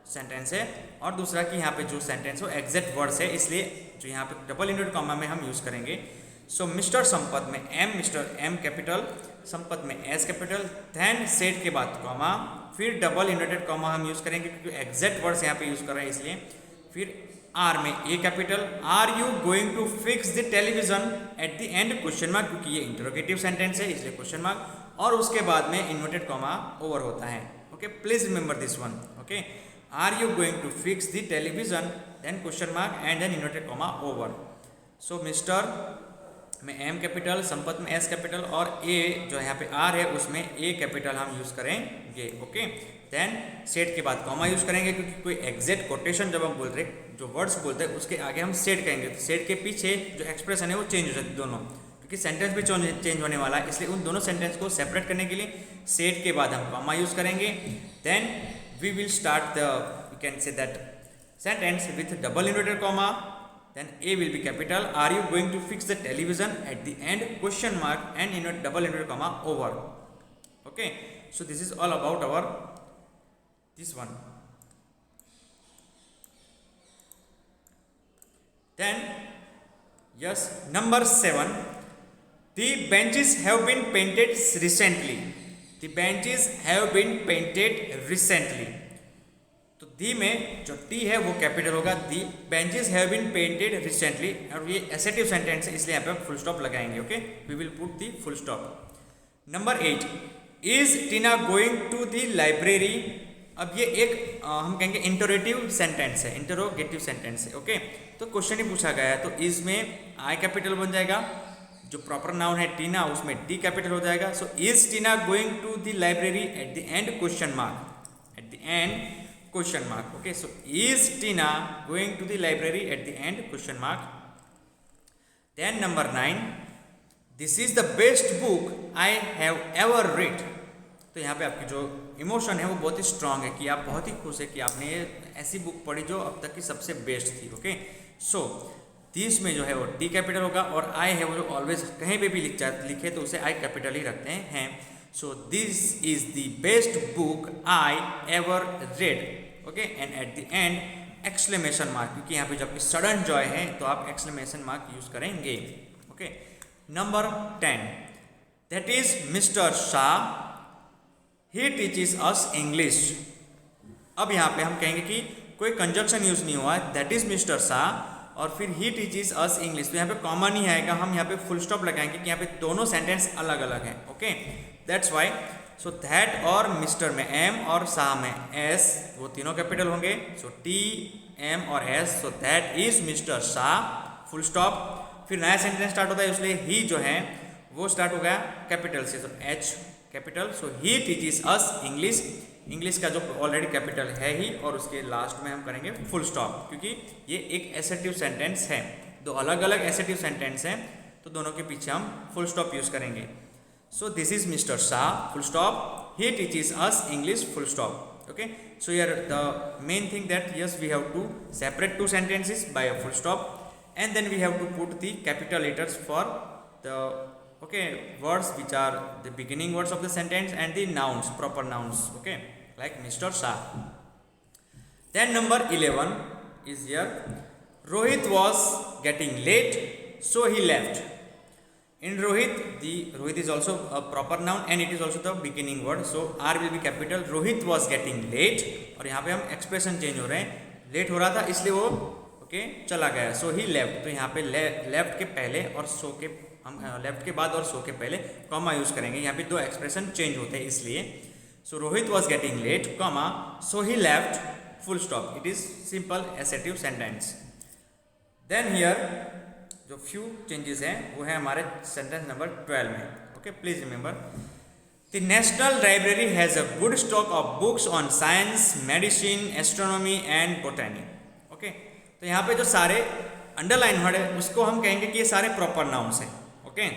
सेंटेंस है और दूसरा कि यहाँ पे जो सेंटेंस हो एग्जैक्ट वर्ड्स है, इसलिए जो यहाँ पे डबल इन्वर्टेड कॉमा में हम यूज़ करेंगे। सो मिस्टर संपत में M, mister M capital, Sampat में एस कैपिटल, देन सेट के बाद कॉमा, फिर डबल इन्वर्टेड कॉमा हम यूज़ करेंगे क्योंकि एग्जैक्ट वर्ड्स यहाँ पे यूज़ कर रहे हैं इसलिए। फिर आर में a capital, are you going to fix the television at the end question mark, क्योंकि ये इंटरोगेटिव सेंटेंस है इसलिए क्वेश्चन मार्क, और उसके बाद में इन्वर्टेड कॉमा ओवर होता है। Okay, please remember this one. Okay, are you going to fix the television, then question mark and then inverted comma over. So mister में एम कैपिटल, संपत में एस कैपिटल और ए जो यहाँ पे आर है उसमें ए कैपिटल हम यूज़ करेंगे। ओके, देन सेट के बाद कॉमा यूज़ करेंगे क्योंकि कोई एग्जैक्ट कोटेशन जब हम बोल रहे जो वर्ड्स बोलते हैं उसके आगे हम सेट कहेंगे, तो सेट के पीछे जो एक्सप्रेशन है वो चेंज हो जाती है दोनों, क्योंकि सेंटेंस भी चेंज होने वाला है, इसलिए उन दोनों सेंटेंस को सेपरेट करने के लिए सेट के बाद हम कॉमा यूज़ करेंगे। Then we will start the you can say that sentence with double inverted comma, then A will be capital, are you going to fix the television at the end question mark and double inverted comma over. Okay, so this is all about our this one. Then yes, number 7, the benches have been painted recently, the benches have been painted recently, तो दी में जो T है वो capital होगा, the benches have been painted recently, और ये assertive sentence है इसलिए यहाँ पे फुल स्टॉप लगाएंगे। Okay, we will put the full stop. Number 8, is Tina going to the library. अब ये एक हम कहेंगे इंटरोगेटिव सेंटेंस है, इंटरोगेटिव सेंटेंस है। ओके, तो क्वेश्चन ही पूछा गया है तो इज में आई कैपिटल बन जाएगा, जो प्रॉपर नाउन है टीना उसमें डी कैपिटल हो जाएगा। So is Tina going to the library at the end question mark, at the end question mark. Okay, so is Tina going to the library at the end question mark. Then number 9, this is the best book I have ever read. तो यहाँ पे आपकी जो emotion है वो बहुत ही strong है कि आप बहुत ही खुश है कि आपने ये ऐसी बुक पढ़ी जो अब तक की सबसे बेस्ट थी। ओके, सो दिस में जो है वो डी कैपिटल होगा और आई है वो जो ऑलवेज कहीं पे भी लिखे तो उसे आई कैपिटल ही रखते हैं। So this is the best book I ever read. Okay, and at the end exclamation mark, क्योंकि यहाँ पे जब सडन जॉय है तो आप exclamation mark यूज करेंगे। Okay, number 10, that is Mr. Shah, he teaches us English. अब यहाँ पे हम कहेंगे कि कोई कंजक्शन यूज नहीं हुआ, that is Mr. Shah और फिर he teaches us English, तो यहाँ पे कॉमा नहीं आएगा, हम यहाँ पे फुल स्टॉप लगाएंगे कि यहाँ पे दोनों सेंटेंस अलग अलग हैं। Okay, that's why so that और मिस्टर में एम और शाह में एस वो तीनों कैपिटल होंगे। सो टी एम और S, so that is mister Shah full stop. फिर नया सेंटेंस स्टार्ट होता है इसलिए ही जो है वो स्टार्ट हो गया कैपिटल से, तो H capital. So he teaches us English, English का जो ऑलरेडी कैपिटल है ही, और उसके लास्ट में हम करेंगे फुल स्टॉप क्योंकि ये एक एसेटिव सेंटेंस है, दो अलग अलग एसेटिव सेंटेंस हैं तो दोनों के पीछे हम फुल स्टॉप यूज करेंगे। So this is Mr. Shah, full stop. He teaches us English, full stop. Okay. So here the main thing that yes we have to separate two sentences by a full stop, and then we have to put the capital letters for the words which are the beginning words of the sentence and the nouns, proper nouns. Okay, like Mr. Shah. Then number 11 is here. Rohit was getting late, so he left. In Rohit, the Rohit is also a proper noun and it is also the beginning word. So R will be capital. Rohit was getting late और यहाँ पे हम expression change हो रहे हैं, late हो रहा था इसलिए वो ओके चला गया। सो ही लेफ्ट, तो यहाँ पे लेफ्ट के पहले और सो के हम लेफ्ट के बाद और सो के पहले कॉमा यूज करेंगे, यहाँ पे दो एक्सप्रेशन चेंज होते हैं इसलिए। So Rohit was getting late comma so he left full stop, it is simple assertive sentence. Then here जो फ्यू चेंजेस हैं वो है हमारे सेंटेंस नंबर 12 में। Okay, please remember the national library has a good stock of books on science, medicine, astronomy and botany. Okay, तो यहाँ पे जो सारे अंडरलाइन वर्ड है उसको हम कहेंगे कि ये सारे प्रॉपर नाउन्स हैं। ओके,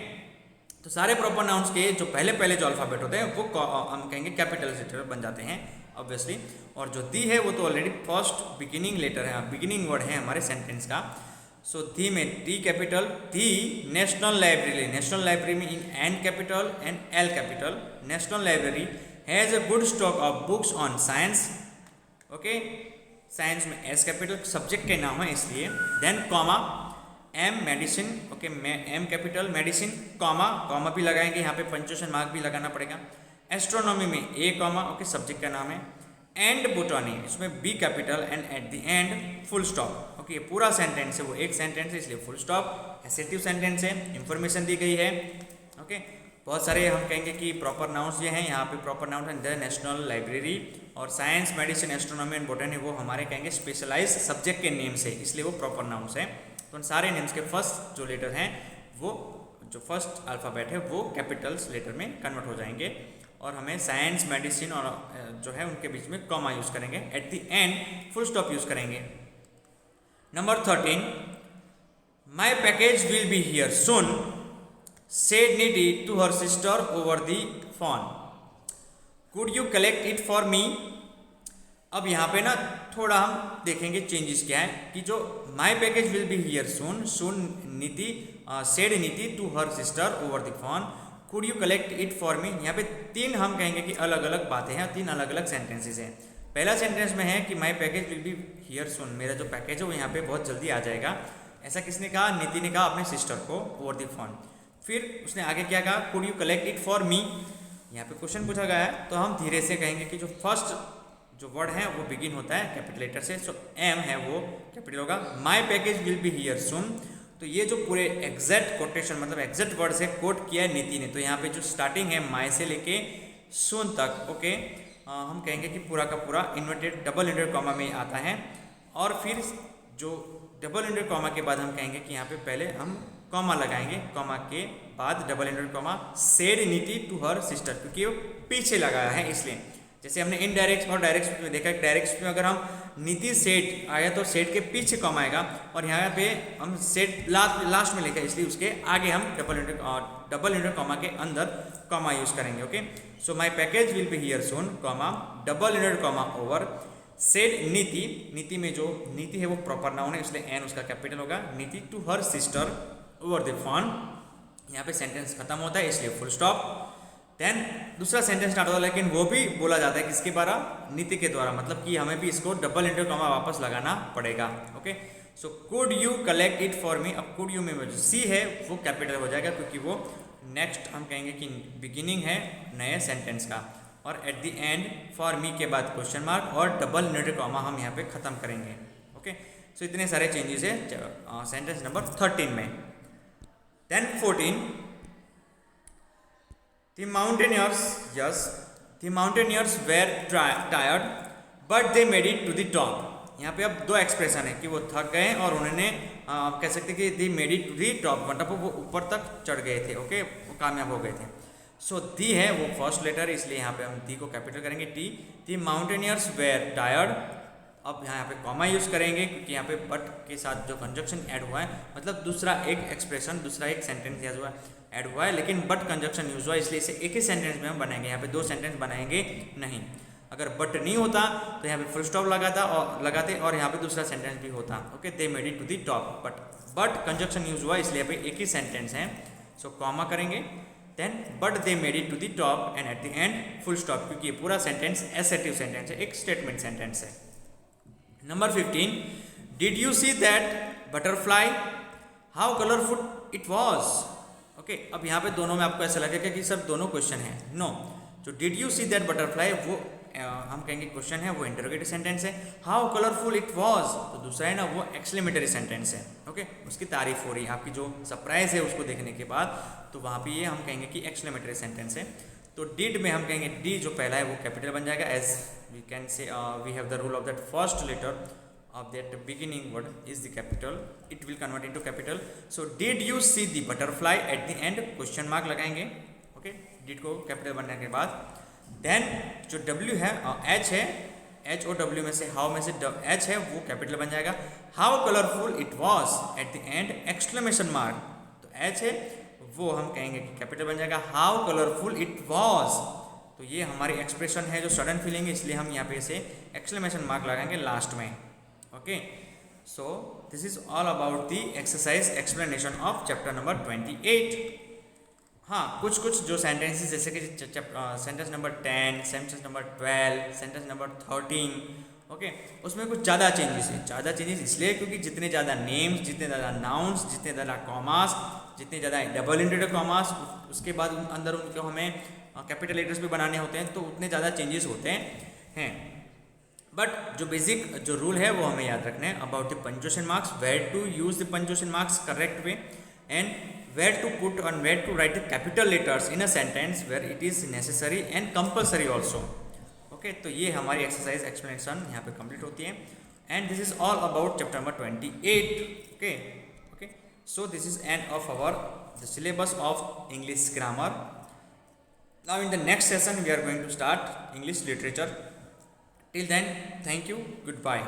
तो सारे प्रॉपर नाउन्स के जो पहले जो अल्फ़ाबेट होते हैं वो हम कहेंगे कैपिटल लेटर बन जाते हैं ऑब्वियसली, और जो दी है वो तो ऑलरेडी फर्स्ट बिगिनिंग लेटर है, बिगिनिंग वर्ड है हमारे सेंटेंस का। सो दी में T capital, the national library में in N capital and L capital, national library has a good stock of books on science, okay, science में S capital, subject के नाम है इसलिए, then comma M medicine, okay, M capital medicine, comma भी लगाएंगे, यहाँ पे पंक्चुएशन मार्क भी लगाना पड़ेगा, एस्ट्रोनॉमी में ए कॉमा, ओके, सब्जेक्ट का नाम है, एंड बोटनी इसमें B capital and at the end full stop, okay, ये पूरा सेंटेंस है वो एक सेंटेंस है इसलिए फुल स्टॉप, एसेटिव सेंटेंस है, इंफॉर्मेशन दी गई है, ओके। बहुत सारे हम कहेंगे कि प्रॉपर नाउन्स ये हैं, यहाँ पे प्रॉपर नाउन है द नेशनल लाइब्रेरी, और science medicine astronomy and botany वो हमारे कहेंगे स्पेशलाइज सब्जेक्ट के नेम्स है इसलिए वो प्रॉपर नाउन्स है। तो उन सारे नेम्स के फर्स्ट जो लेटर हैं वो जो फर्स्ट अल्फ़ाबेट है वो कैपिटल्स लेटर में कन्वर्ट हो जाएंगे, और हमें साइंस मेडिसिन और जो है उनके बीच में कॉमा यूज़ करेंगे, at the end full stop use करेंगे। Number 13, my package will be here soon, said Nidhi to her sister over the phone. Could you collect it for me? अब यहाँ पे ना थोड़ा हम देखेंगे चेंजेस क्या है कि जो my package will be here soon Niti said Niti to her sister over the phone, could you collect it for me. यहाँ पे तीन हम कहेंगे कि अलग अलग बातें हैं, तीन अलग अलग सेंटेंसेस हैं। पहला सेंटेंस में है कि माई पैकेज विल बी हियर सून, मेरा जो पैकेज है वो यहाँ पे बहुत जल्दी आ जाएगा। ऐसा किसने कहा? नीति ने कहा अपने सिस्टर को ओवर द फोन। फिर उसने आगे क्या कहा? Could you collect it for me. यहाँ पे क्वेश्चन पूछा गया है तो हम धीरे से कहेंगे कि जो फर्स्ट जो वर्ड है वो बिगिन होता है कैपिटल लेटर से, सो एम है वो कैपिटल होगा। माई पैकेज विल बी हियर सून, तो ये जो पूरे एग्जैक्ट कोटेशन मतलब एग्जैक्ट वर्ड से कोट किया है नीति ने, तो यहाँ पे जो स्टार्टिंग है माई से लेके सून तक, ओके, हम कहेंगे कि पूरा का पूरा इन्वर्टेड डबल इंवर्टेड कॉमा में आता है। और फिर जो डबल इंवर्टेड कॉमा के बाद हम कहेंगे कि यहाँ पे पहले हम कॉमा लगाएंगे, कॉमा के बाद double inverted comma, said Niti to her sister, क्योंकि वो पीछे लगाया है इसलिए। जैसे हमने इनडायरेक्ट और डायरेक्ट स्पीच में देखा, डायरेक्ट स्पीच में अगर हम नीति सेट आया तो सेट के पीछे कॉमा आएगा, और यहाँ पे हम सेट लास्ट में लिखा है इसलिए उसके आगे हम डबल इंवर्टेड कॉमा के अंदर कॉमा यूज करेंगे। Okay, so my package will be here soon, comma double inverted comma over said नीति। नीति में जो नीति है वो प्रॉपर नाउन है इसलिए एन उसका कैपिटल होगा। Niti to her sister over the phone, यहाँ पे सेंटेंस खत्म होता है इसलिए फुल स्टॉप। देन दूसरा सेंटेंस स्टार्ट होता है, लेकिन वो भी बोला जाता है किसके द्वारा? नीति के द्वारा, मतलब कि हमें भी इसको डबल इंवर्टेड कॉमा वापस लगाना पड़ेगा। Okay, so could you collect it for मी। अब कुड यू में जो सी है वो कैपिटल हो जाएगा क्योंकि वो नेक्स्ट हम कहेंगे कि बिगिनिंग है नए सेंटेंस का, और eight the and for me के बाद क्वेश्चन मार्क और डबल इंवर्टेड कॉमा हम यहाँ पे खत्म करेंगे। ओके, सो इतने सारे चेंजेस है सेंटेंस नंबर 13 में। Then 14, the mountaineers were tired, but they made it to the top. यहाँ पे अब दो एक्सप्रेशन है कि वो थक गए और उन्होंने कह सकते कि they made it to the top, मतलब वो ऊपर तक चढ़ गए थे। ओके, वो कामयाब हो गए थे। सो दी है वो फर्स्ट लेटर, इसलिए यहाँ पे हम दी को कैपिटल करेंगे T. The mountaineers were tired, अब यहाँ पे कॉमा यूज करेंगे क्योंकि यहाँ पे बट के साथ जो कंजक्शन ऐड हुआ है, मतलब दूसरा एक एक्सप्रेशन दूसरा एक सेंटेंस ऐड हुआ है, लेकिन बट कंजक्शन यूज हुआ है इसलिए इसे एक ही सेंटेंस में हम बनाएंगे। यहाँ पे दो सेंटेंस बनाएंगे नहीं। अगर बट नहीं होता तो यहाँ पे फुल स्टॉप लगाते और यहाँ पे दूसरा सेंटेंस भी होता। Okay, they made it to the top, but conjunction use हुआ इसलिए यहाँ पे एक ही सेंटेंस है, सो कॉमा करेंगे। Then but they made it to the top and at the end full stop, क्योंकि ये पूरा सेंटेंस एसेटिव सेंटेंस है, एक स्टेटमेंट सेंटेंस है। Number 15, did you see that butterfly? How colorful it was? Okay, अब यहाँ पे दोनों में आपको ऐसा लगेगा कि सर दोनों क्वेश्चन है। नो, जो did you see that butterfly वो हम कहेंगे क्वेश्चन है, वो इंटरोगेटिव सेंटेंस है। How colorful it was तो दूसरा है ना वो एक्सक्लेमेटरी सेंटेंस है। ओके, उसकी तारीफ हो रही है, आपकी जो सरप्राइज है उसको देखने के बाद, तो वहाँ पे ये हम कहेंगे कि एक्सक्लेमेटरी सेंटेंस है। तो डिड में हम कहेंगे डी जो पहला है वो कैपिटल बन जाएगा, as we can say we have the rule of that first letter of that beginning word is the capital, it will convert into capital. So did you see the butterfly, at the end question mark लगाएंगे। Okay, did को capital बनने के बाद then जो W है H है, H O W में से हाउ में से एच है वो कैपिटल बन जाएगा। How colourful it was, eight the end exclamation mark, तो एच है वो हम कहेंगे कि कैपिटल बन जाएगा। हाउ कलरफुल इट वॉज, तो ये हमारी एक्सप्रेशन है जो सडन फीलिंग है, इसलिए हम यहाँ पे इसे एक्सक्लेमेशन मार्क लगाएंगे लास्ट में। Okay, So this is all about the exercise explanation of chapter number 28. हाँ, कुछ कुछ जो सेंटेंसेस जैसे कि sentence number 10, sentence number 12, sentence number 13, okay, उसमें कुछ ज़्यादा चेंजेस है। ज़्यादा चेंजेस इसलिए क्योंकि जितने ज़्यादा नेम्स, जितने ज़्यादा नाउन्स, जितने ज़्यादा कॉमास, जितने ज़्यादा डबल इंटेड कॉमास, उसके बाद अंदर उनको हमें कैपिटल लेटर्स भी बनाने होते हैं, तो उतने ज़्यादा चेंजेस होते हैं। बट जो बेसिक जो रूल है वो हमें याद रखना है about the punctuation marks, where to use the punctuation marks correct way, and where to put and where to write the capital letters in a sentence where it is necessary and compulsory also. Okay, तो ये हमारी exercise explanation यहाँ पे complete होती है, and this is all about chapter number 28. Okay, so this is end of our the syllabus of English grammar. Now in the next session we are going to start English literature. Till then, thank you, goodbye.